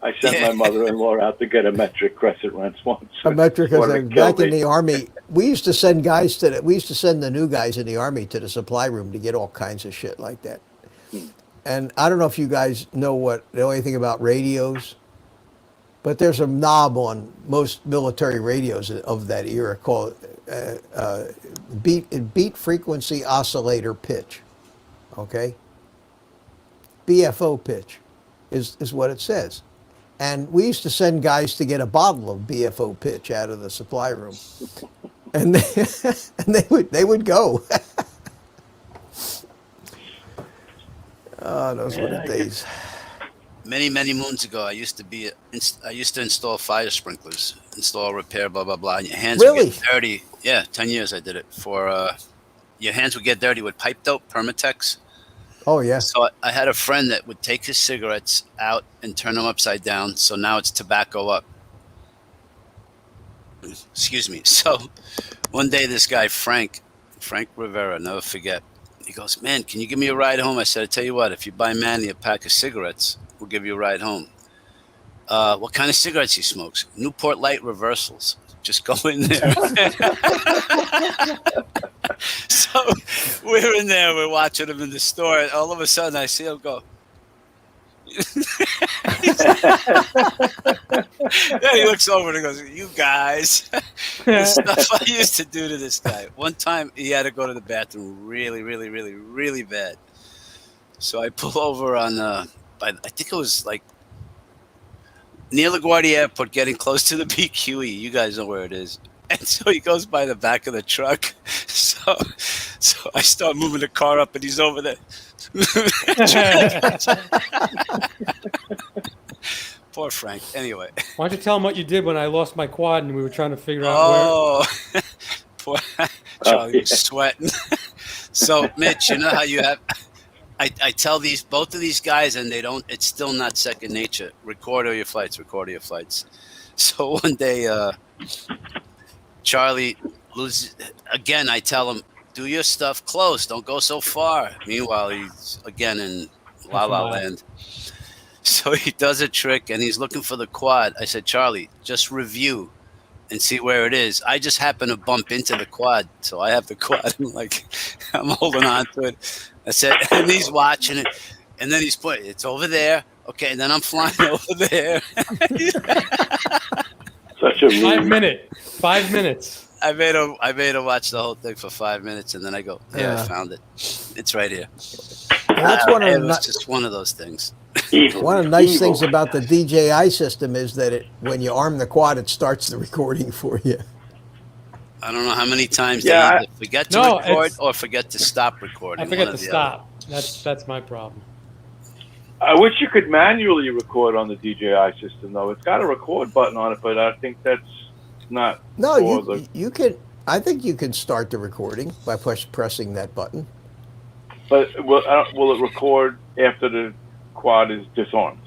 I sent my mother-in-law out to get a metric crescent wrench once. A metric Wanted is to kill back in me. the army. We used to send the new guys in the army to the supply room to get all kinds of shit like that. And I don't know if you guys know anything about radios, but there's a knob on most military radios of that era called beat frequency oscillator pitch. Okay, BFO pitch is what it says. And we used to send guys to get a bottle of BFO pitch out of the supply room, and they would go. Oh, those were the days. Many, many moons ago, I used to install fire sprinklers, install, repair, blah blah blah. And your hands would Really? get dirty. Yeah, 10 years I did it for. Your hands would get dirty with pipe dope, Permatex. Oh yeah. So I had a friend that would take his cigarettes out and turn them upside down. So now it's tobacco up. Excuse me. So one day, this guy Frank Rivera, never forget. He goes, man, can you give me a ride home? I said, I tell you what, if you buy Manny a pack of cigarettes, We'll give you a ride home. What kind of cigarettes he smokes? Newport Light Reversals. Just go in there. So we're in there. We're watching him in the store. And all of a sudden, I see him go. Then he looks over and goes, "You guys, the stuff I used to do to this guy." One time, he had to go to the bathroom really, really, really, really bad. So I pull over on, I think it was like near LaGuardia Airport, getting close to the BQE. You guys know where it is. And so he goes by the back of the truck. So I start moving the car up, and he's over there. Poor Frank. Anyway. Why don't you tell him what you did when I lost my quad and we were trying to figure out Oh, poor Charlie was sweating. So, Mitch, you know how you have. I tell both of these guys, and they don't. It's still not second nature. Record all your flights. Record all your flights. So one day, Charlie loses again. I tell him, "Do your stuff close. Don't go so far." Meanwhile, he's again in La La Land. So he does a trick, and he's looking for the quad. I said, "Charlie, just review and see where it is." I just happen to bump into the quad, so I have the quad. I'm holding on to it. I said, and he's watching it, and then he's putting it's over there. Okay, and then I'm flying over there. Such a 5 minutes. 5 minutes. I made him watch the whole thing for 5 minutes, and then I go, "Yeah, I found it. It's right here." And that's one of It the was just one of those things. one of the nice things about the DJI system is that when you arm the quad, it starts the recording for you. I don't know how many times Yeah, they either forget to record or forget to stop recording. I forget one to or the stop. That's my problem. I wish you could manually record on the DJI system, though. It's got a record button on it, but I think that's not. No, for you can. I think you can start the recording by pressing that button. But will it record after the quad is disarmed?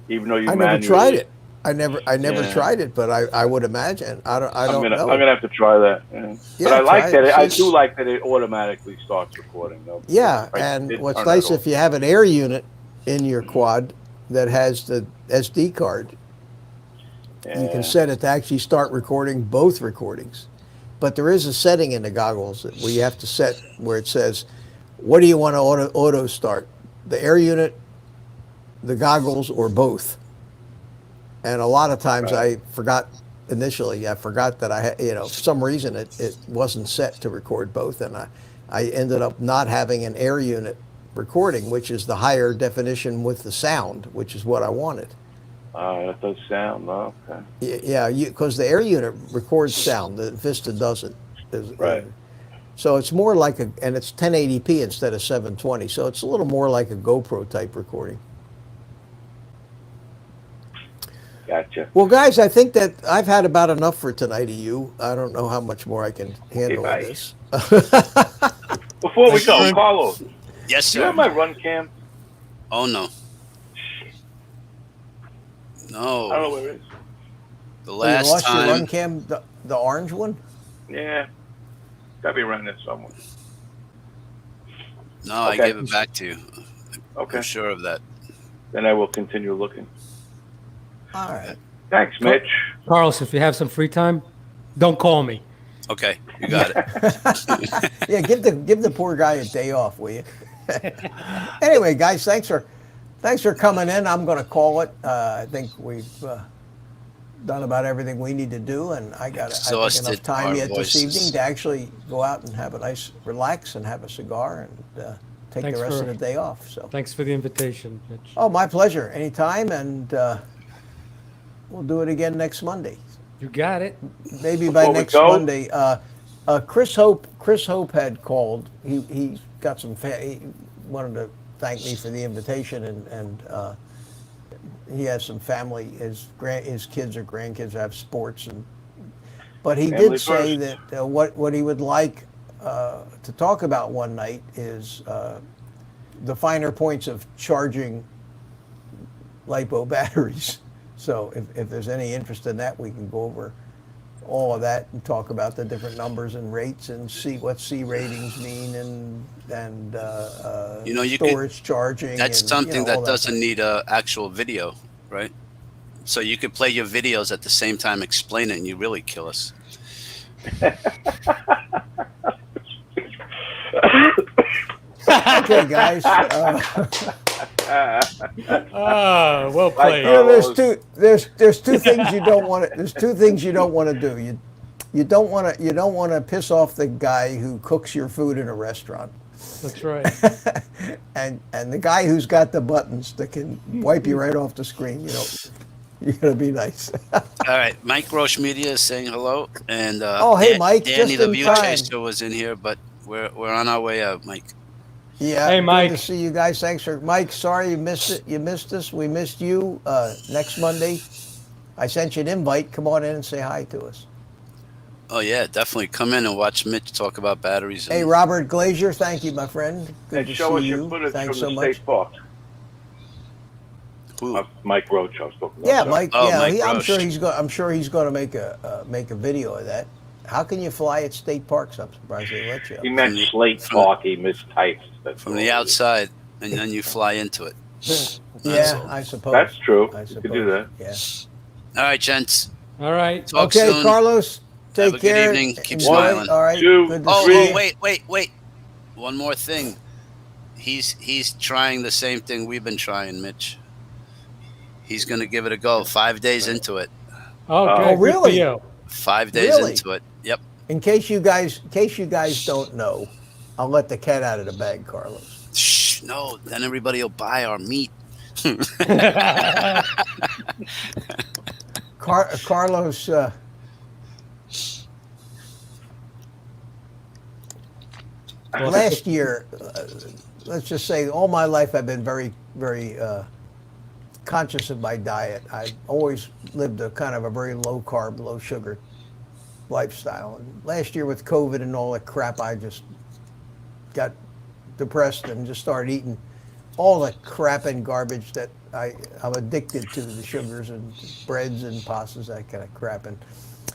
Even though you I manually. never tried it. I never Yeah. tried it, but I would imagine. I don't know. I'm gonna have to try that. Yeah. Yeah, But I like try that. it. I do like that it automatically starts recording, though. Yeah, I and did what's turn that nice off. if you have an air unit in your quad that has the SD card, you can set it to actually start recording both recordings. But there is a setting in the goggles where you have to set where it says, what do you want to auto start? The air unit, the goggles, or both? And a lot of times I forgot initially, I forgot that for some reason it wasn't set to record both. And I ended up not having an air unit recording, which is the higher definition with the sound, which is what I wanted. That does sound, okay. Yeah, because the air unit records sound, the Vista doesn't. Right. So it's more like and it's 1080p instead of 720, so it's a little more like a GoPro type recording. Gotcha. Well, guys, I think that I've had about enough for tonight of you. I don't know how much more I can handle of bye. this. Before we go, Carlos, Yes, do you sir. have my run cam? Oh no. I don't know No. where it is. The You last lost your run time. cam, the orange one? Yeah. Gotta be around there somewhere. No, I Okay. gave it back to you. Okay. I'm sure of that. Then I will continue looking. All right. Thanks, Mitch. Carlos, if you have some free time, don't call me. Okay, you got it. Yeah, give the poor guy a day off, will you? Anyway, guys, thanks for coming in. I'm going to call it. I think we've done about everything we need to do, and I think Exhausted enough time our yet voices. this evening to actually go out and have a nice relax and have a cigar and take Thanks the rest for- of the day off. So, Thanks for the invitation, Mitch. oh, my pleasure. Anytime, and we'll do it again next Monday. You got it. Maybe by Before we next go- Monday. Chris Hope had called. He got some. He wanted to thank me for the invitation, and he has some family. His kids or grandkids have sports, but he Family did say first. that what he would like to talk about one night is the finer points of charging LiPo batteries. So if there's any interest in that, we can go over all of that and talk about the different numbers and rates and see what C ratings mean and You know, you could- storage charging. That's and, something all that doesn't stuff. need a actual video, right? So you could play your videos at the same time, explain it, and you really kill us. Okay, guys. Well played. You know, there's two things you don't want to. There's two things you don't want to do. You don't want to piss off the guy who cooks your food in a restaurant, That's right. and the guy who's got the buttons that can wipe you right off the screen. You gotta be nice. All right, Mike Roche Media is saying hello, and Oh, hey, Mike, Danny just the in View time. Chaser was in here, but we're on our way out, Mike. Yeah. Hey, Mike. Good to see you guys. Thanks for Mike. Sorry you missed it. You missed us. We missed you. Next Monday, I sent you an invite. Come on in and say hi to us. Oh yeah, definitely come in and watch Mitch talk about batteries. Hey, and- Robert Glazier. Thank you, my friend. Good And to show us see your you. footage Thanks from so the much. state park. Who? Mike Roach, I was talking about. Yeah, Sorry. Mike. Oh, Yeah, Mike I'm Roche. sure he's going. I'm sure he's going to make a video of that. How can you fly at state parks? I'm surprised they let you. He meant From the- Slate from- Park. He mistyped. That's From all the it is. outside, and then you fly into it. Yeah, all. I suppose. That's true. I You suppose. could do that. Yeah. All right, gents. All right. Talk Okay, soon. Carlos. Take Have a good care. evening. Keep Enjoy. smiling. All right. Two, Good to Oh, see you. wait. One more thing. He's trying the same thing we've been trying, Mitch. He's going to give it a go. 5 days into it. Oh, good. Oh, Good for really? you. 5 days Really? into it. Yep. In case you guys don't know, I'll let the cat out of the bag, Carlos. Shh, no, then everybody will buy our meat. Carlos. Last year, let's just say, all my life I've been very, very conscious of my diet. I've always lived a kind of a very low carb, low sugar lifestyle. And last year with COVID and all that crap, I just got depressed and just started eating all the crap and garbage that I'm addicted to, the sugars and breads and pastas, that kind of crap. And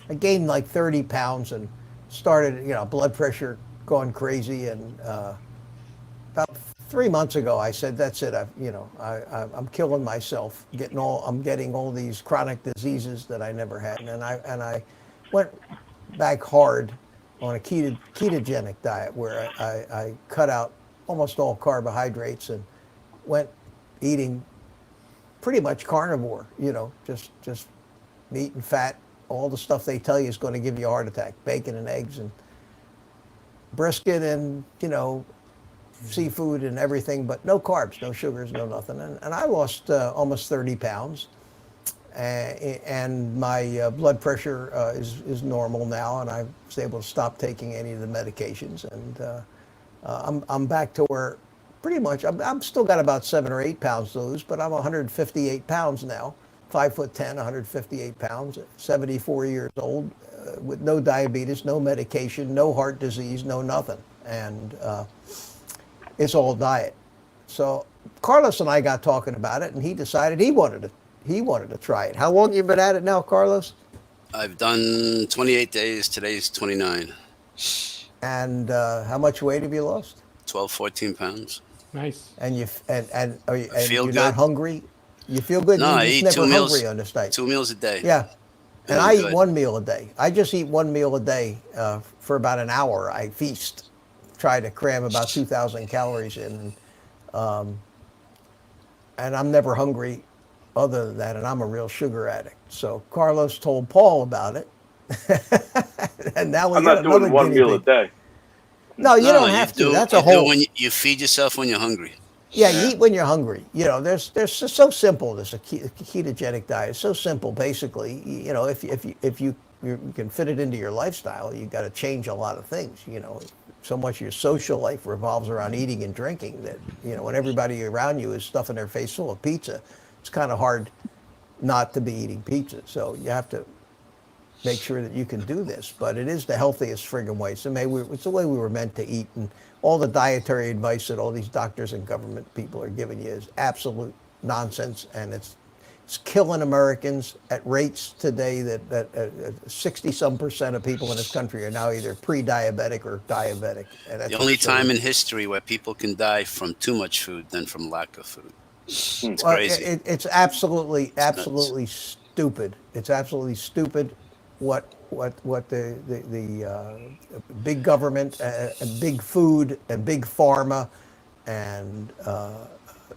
I gained like 30 pounds and started, blood pressure going crazy. And about 3 months ago, I said, that's it. I'm killing myself, I'm getting all these chronic diseases that I never had. And I went back hard on a ketogenic diet where I cut out almost all carbohydrates and went eating pretty much carnivore, just meat and fat, all the stuff they tell you is going to give you a heart attack, bacon and eggs and brisket and, seafood and everything, but no carbs, no sugars, no nothing. And I lost almost 30 pounds. And my blood pressure is normal now, and I was able to stop taking any of the medications. And I'm back to where pretty much I'm still got about 7 or 8 pounds to lose, but I'm 158 pounds now, 5'10", 158 pounds, 74 years old, with no diabetes, no medication, no heart disease, no nothing, and it's all diet. So Carlos and I got talking about it, and he decided he wanted to try it. How long you been at it now, Carlos? I've done 28 days. Today's 29. And how much weight have you lost? 12, 14 pounds. Nice. And are you feel you're good. not hungry? You feel good? No, You're I just eat never 2 meals. hungry on this diet. 2 meals a day. Yeah. And I'm I eat good. 1 meal a day. I just eat 1 meal a day for about an hour. I feast, try to cram about 2,000 calories in. And I'm never hungry other than that, and I'm a real sugar addict. So Carlos told Paul about it. And now we I'm got not another doing one guinea meal a pig. day. No, you No, don't have to. do- That's you a do whole. when you feed yourself when you're hungry. Yeah, you eat when you're hungry. There's just so simple. This a ketogenic diet. It's so simple, basically. If you can fit it into your lifestyle, you got to change a lot of things. So much of your social life revolves around eating and drinking that when everybody around you is stuffing their face full of pizza, it's kind of hard not to be eating pizza. So you have to make sure that you can do this. But it is the healthiest friggin' way. So it's the way we were meant to eat. And all the dietary advice that all these doctors and government people are giving you is absolute nonsense. And It's killing Americans at rates today that 60-some% of people in this country are now either pre-diabetic or diabetic. And that's The only absurd. time in history where people can die from too much food than from lack of food. It's Well, crazy. it's absolutely stupid. It's absolutely stupid what the big government and big food and big pharma and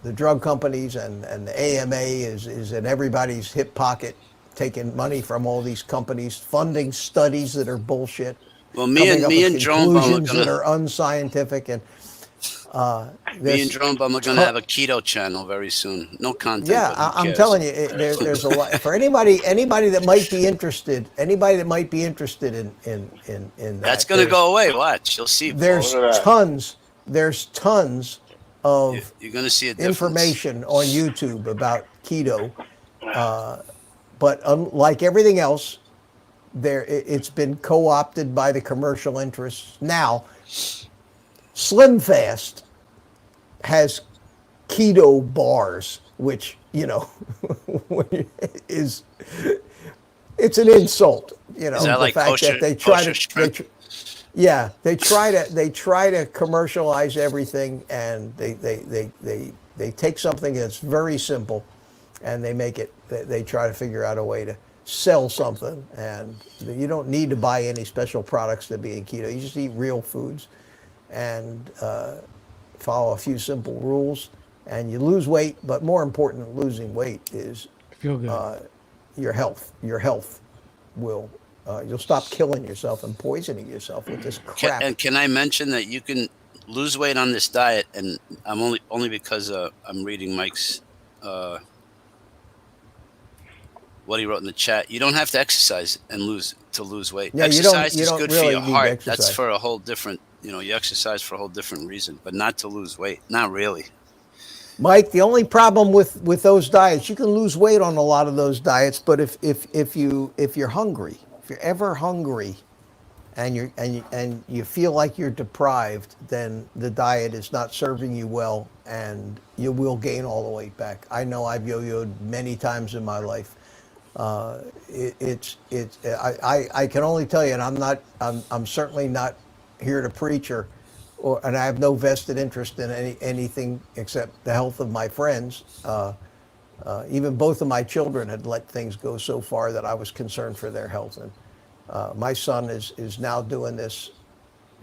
the drug companies and the AMA is in everybody's hip pocket, taking money from all these companies, funding studies that are bullshit. Well, coming up me with and Drone Bum are conclusions that gonna are unscientific, and me and Drone Bum are gonna have a keto channel very soon. No content. yeah, but who I'm cares? telling you, there's a lot for anybody that might be interested. Anybody that might be interested in that. That's gonna go away. Watch, you'll see. There's Look at that. tons. There's tons of You're gonna see a difference. information on YouTube about keto, but like everything else, it's been co-opted by the commercial interests. Now, Slim Fast has keto bars, which is it's an insult. Is that like kosher, they try kosher shrimp? yeah, they try to commercialize everything, and they take something that's very simple, and they make it. They try to figure out a way to sell something, and you don't need to buy any special products to be in keto. You just eat real foods, and follow a few simple rules, and you lose weight. But more important than losing weight is Feel good. your health. Your health will. You'll stop killing yourself and poisoning yourself with this crap. And can I mention that you can lose weight on this diet? And I'm only because I'm reading Mike's what he wrote in the chat. You don't have to exercise and lose weight. Yeah, exercise you is don't good really for your need heart. exercise. That's for a whole different. You exercise for a whole different reason, but not to lose weight. Not really. Mike, the only problem with those diets, you can lose weight on a lot of those diets, but if you're hungry, if you're ever hungry, and you feel like you're deprived, then the diet is not serving you well, and you will gain all the weight back. I know I've yo-yoed many times in my life. I can only tell you, and I'm certainly not here to preach and I have no vested interest in anything except the health of my friends. Even both of my children had let things go so far that I was concerned for their health. And my son is now doing this.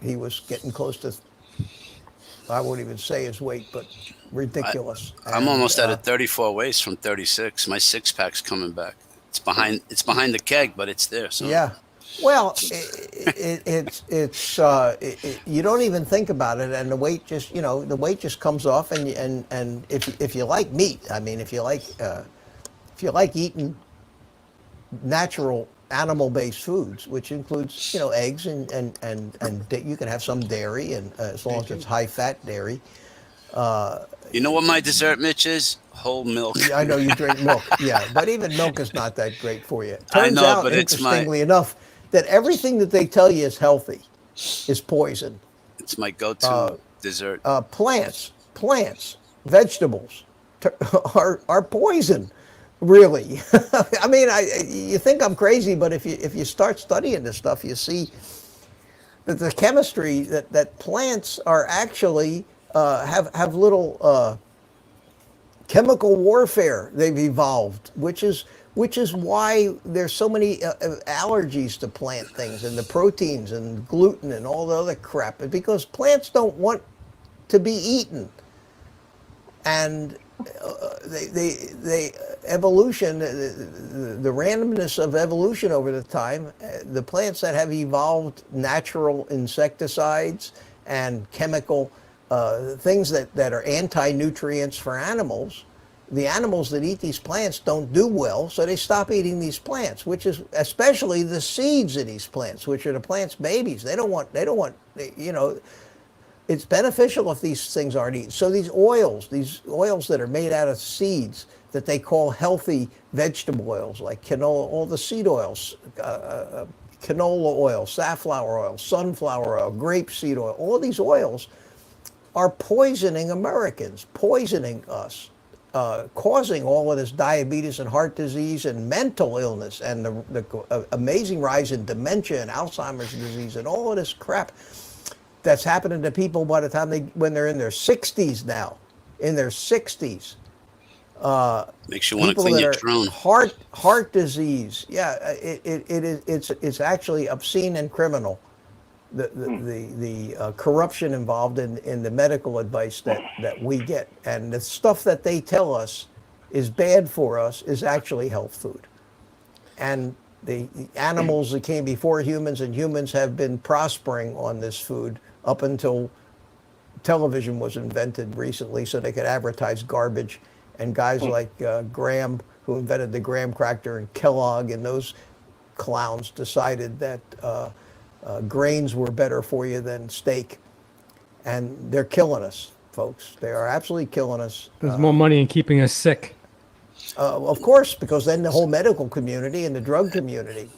He was getting close to, I won't even say his weight, but ridiculous. I'm almost at 34 waist from 36. My six pack's coming back. It's behind the keg, but it's there. So yeah. Well, you don't even think about it, and the weight just comes off, and if you like meat, I mean, if you like eating natural animal-based foods, which includes eggs and you can have some dairy, and as long as it's high-fat dairy. You know what my dessert, Mitch, is? Whole milk. I know you drink milk, yeah, but even milk is not that great for you. I Turns know, out, but it's interestingly enough, that everything that they tell you is healthy is poison. It's my go-to dessert. Plants, vegetables are poison, really. I mean, you think I'm crazy, but if you start studying this stuff, you see that the chemistry that plants are actually have little chemical warfare they've evolved, which is why there's so many allergies to plant things, and the proteins and gluten and all the other crap, because plants don't want to be eaten. And they evolution, the randomness of evolution over the time, the plants that have evolved natural insecticides and chemical things that are anti-nutrients for animals, the animals that eat these plants don't do well, so they stop eating these plants, which is especially the seeds of these plants, which are the plant's babies. They don't want, it's beneficial if these things aren't eaten. So these oils that are made out of seeds that they call healthy vegetable oils, like canola, all the seed oils, canola oil, safflower oil, sunflower oil, grapeseed oil, all these oils are poisoning Americans, poisoning us. causing all of this diabetes and heart disease and mental illness and the amazing rise in dementia and Alzheimer's disease and all of this crap that's happening to people by the time when they're in their 60s now, in their 60s. Makes you want to People clean that your are drone. heart disease. Yeah, it's actually obscene and criminal. The corruption involved in the medical advice that we get, and the stuff that they tell us is bad for us is actually health food. And the animals that came before humans and humans have been prospering on this food up until television was invented recently so they could advertise garbage. And guys like Graham, who invented the graham cracker, and Kellogg and those clowns decided that grains were better for you than steak. And they're killing us, folks. They are absolutely killing us. There's more money in keeping us sick. Of course, because then the whole medical community and the drug community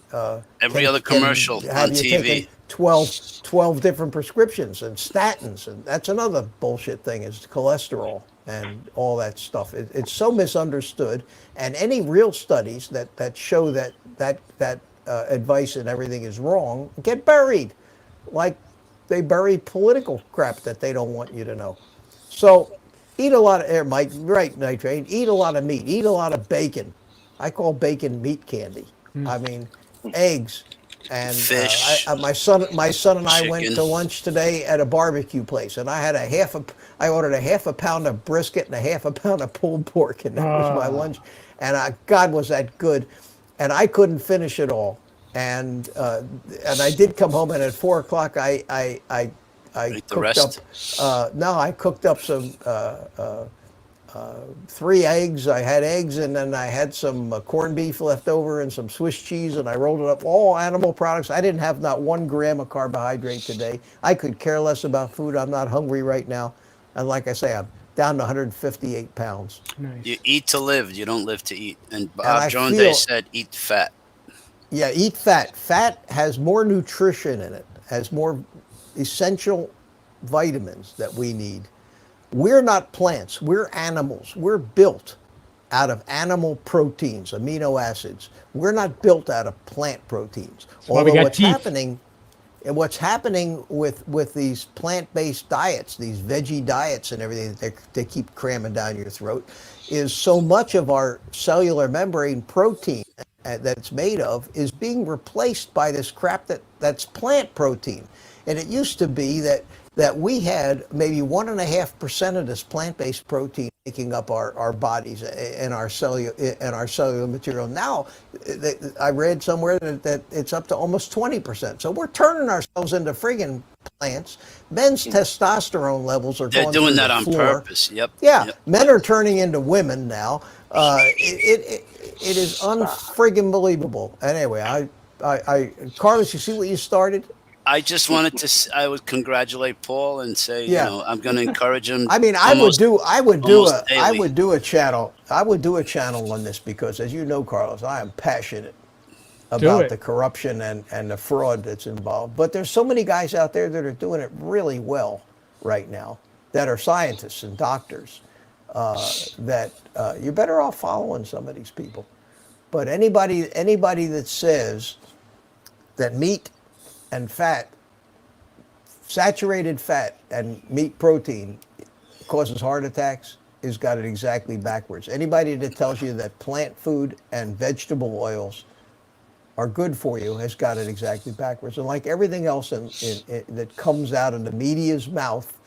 Every other commercial have on you TV. taking 12 different prescriptions and statins, and that's another bullshit thing is cholesterol and all that stuff. It's so misunderstood, and any real studies that show that advice and everything is wrong get buried, like they bury political crap that they don't want you to know. So eat a lot of Mike, right, Nitrate, eat a lot of meat, eat a lot of bacon. I call bacon meat candy. I mean, eggs. And Fish, my son and I went chicken. to lunch today at a barbecue place, and I had I ordered a half a pound of brisket and a half a pound of pulled pork, and that was my lunch. And God, was that good! And I couldn't finish it all. And I did come home, and at 4 o'clock I Eat the cooked rest? up. No, I cooked up some 3 eggs. I had eggs, and then I had some corned beef left over and some Swiss cheese, and I rolled it up. All animal products. I didn't have not 1 gram of carbohydrate today. I could care less about food. I'm not hungry right now, and like I say, I'm down to 158 pounds. Nice. You eat to live. You don't live to eat. And I Bob Jones feel- said, eat fat. Yeah, eat fat. Fat has more nutrition in it, has more essential vitamins that we need. We're not plants, we're animals. We're built out of animal proteins, amino acids. We're not built out of plant proteins. why we Although got teeth. what's happening with these plant-based diets, these veggie diets and everything that they keep cramming down your throat, is so much of our cellular membrane protein that it's made of is being replaced by this crap that's plant protein. And it used to be that we had maybe 1.5% of this plant-based protein making up our bodies and our cellular material. Now, I read somewhere that it's up to almost 20%. So we're turning ourselves into friggin' plants. Men's testosterone levels are They're going doing through that the on floor. purpose. Yep. Yeah, Yep. men are turning into women now. It is unfriggin' believable. Anyway, Carlos, you see what you started? I just wanted to. I would congratulate Paul and say, Yeah. I'm going to encourage him. I mean, I almost would daily. do a channel. I would do a channel on this because, as you know, Carlos, I am passionate about it. the corruption and the fraud that's involved. But there's so many guys out there that are doing it really well right now, that are scientists and doctors, that you're better off following some of these people. But anybody that says that meat and fat, saturated fat and meat protein causes heart attacks has got it exactly backwards. Anybody that tells you that plant food and vegetable oils are good for you has got it exactly backwards. And like everything else that comes out of the media's mouth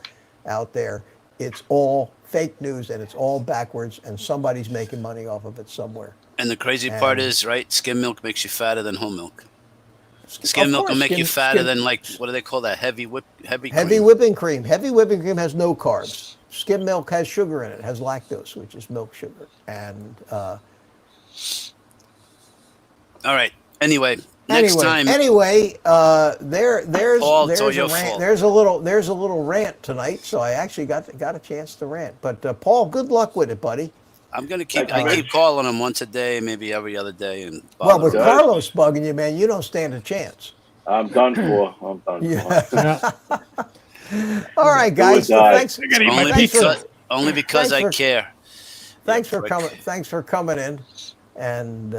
out there, it's all fake news and it's all backwards, and somebody's making money off of it somewhere. And the crazy part is, right? Skim milk makes you fatter than whole milk. Skim milk will make you fatter than, like, what do they call that? Heavy cream. whipping cream. Heavy whipping cream has no carbs. Skim milk has sugar in it. It has lactose, which is milk sugar. And All right. Anyway, next time. there's Paul, it's all a your rant. fault. There's a little rant tonight, so I actually got a chance to rant. But Paul, good luck with it, buddy. I'm gonna keep. I keep calling him once a day, maybe every other day, and Well, with bother him. Carlos bugging you, man, you don't stand a chance. I'm done for. Yeah. Yeah. All right, guys. or die. Thanks. only thanks because thanks I for- care. thanks for prick. coming. Thanks for coming in, and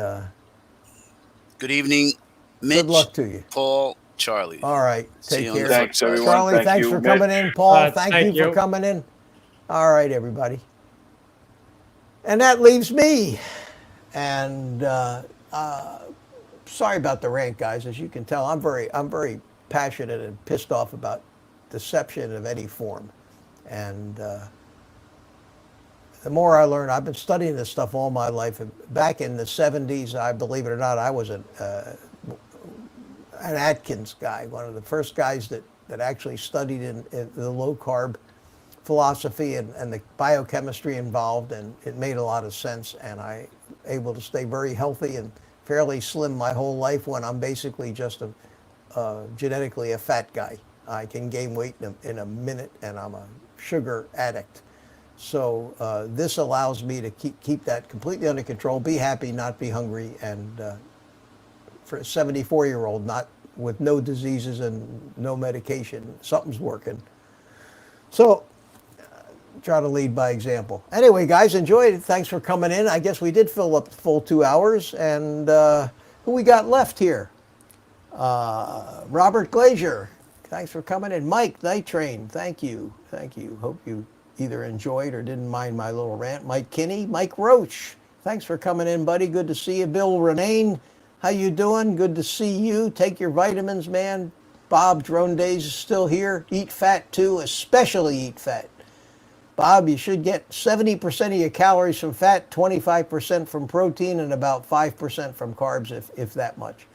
Good evening, Mitch, good luck to you. Paul, Charlie. All right, See take you on the care. flip Thanks, side. everyone. Charlie, Thank thanks you, for coming Mitch. in. Paul, Thank thank you for you. coming in. All right, everybody. And that leaves me. And sorry about the rant, guys. As you can tell, I'm very passionate and pissed off about deception of any form. And the more I learn, I've been studying this stuff all my life. Back in the 70s, I believe it or not, I was an Atkins guy, one of the first guys that actually studied in the low carb philosophy and the biochemistry involved, and it made a lot of sense. And I able to stay very healthy and fairly slim my whole life when I'm basically just genetically a fat guy. I can gain weight in a minute, and I'm a sugar addict. So this allows me to keep that completely under control, be happy, not be hungry, and for a 74-year-old, not with no diseases and no medication, something's working. So try to lead by example. Anyway, guys, enjoyed it. Thanks for coming in. I guess we did fill up the full 2 hours. And who we got left here? Robert Glazier. Thanks for coming in. Mike Night Train. Thank you. Thank you. Hope you either enjoyed or didn't mind my little rant. Mike Kinney. Mike Roach. Thanks for coming in, buddy. Good to see you. Bill Renane. How you doing? Good to see you. Take your vitamins, man. Bob Drone Days is still here. Eat fat too, especially eat fat. Bob, you should get 70% of your calories from fat, 25% from protein, and about 5% from carbs, if that much.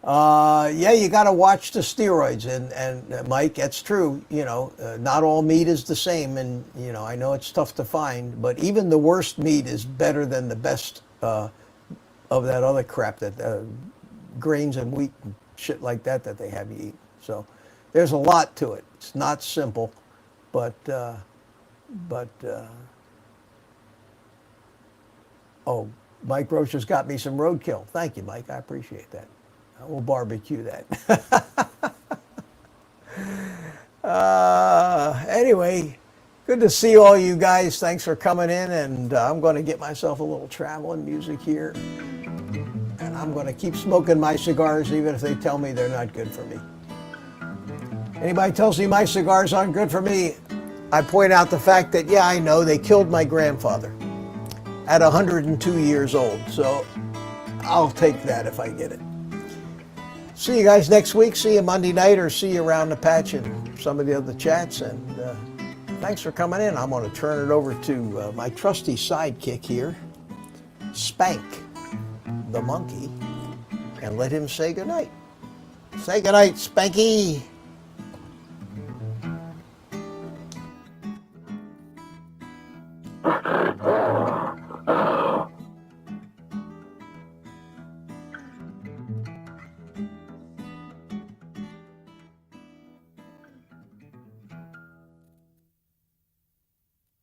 Yeah, you got to watch the steroids, and Mike, that's true. You know, not all meat is the same, and you know, I know it's tough to find, but even the worst meat is better than the best of that other crap, that grains and wheat and shit like that they have you eat. So there's a lot to it. It's not simple, but oh, Mike Roach has got me some roadkill. Thank you, Mike. I appreciate that. We'll barbecue that. Anyway, good to see all you guys. Thanks for coming in, and I'm going to get myself a little traveling music here. And I'm going to keep smoking my cigars even if they tell me they're not good for me. Anybody tells me my cigars aren't good for me, I point out the fact that, yeah, I know they killed my grandfather at 102 years old. So I'll take that if I get it. See you guys next week. See you Monday night, or see you around the patch and some of the other chats. And thanks for coming in. I'm going to turn it over to my trusty sidekick here, Spank the monkey, and let him say goodnight. Say goodnight, Spanky.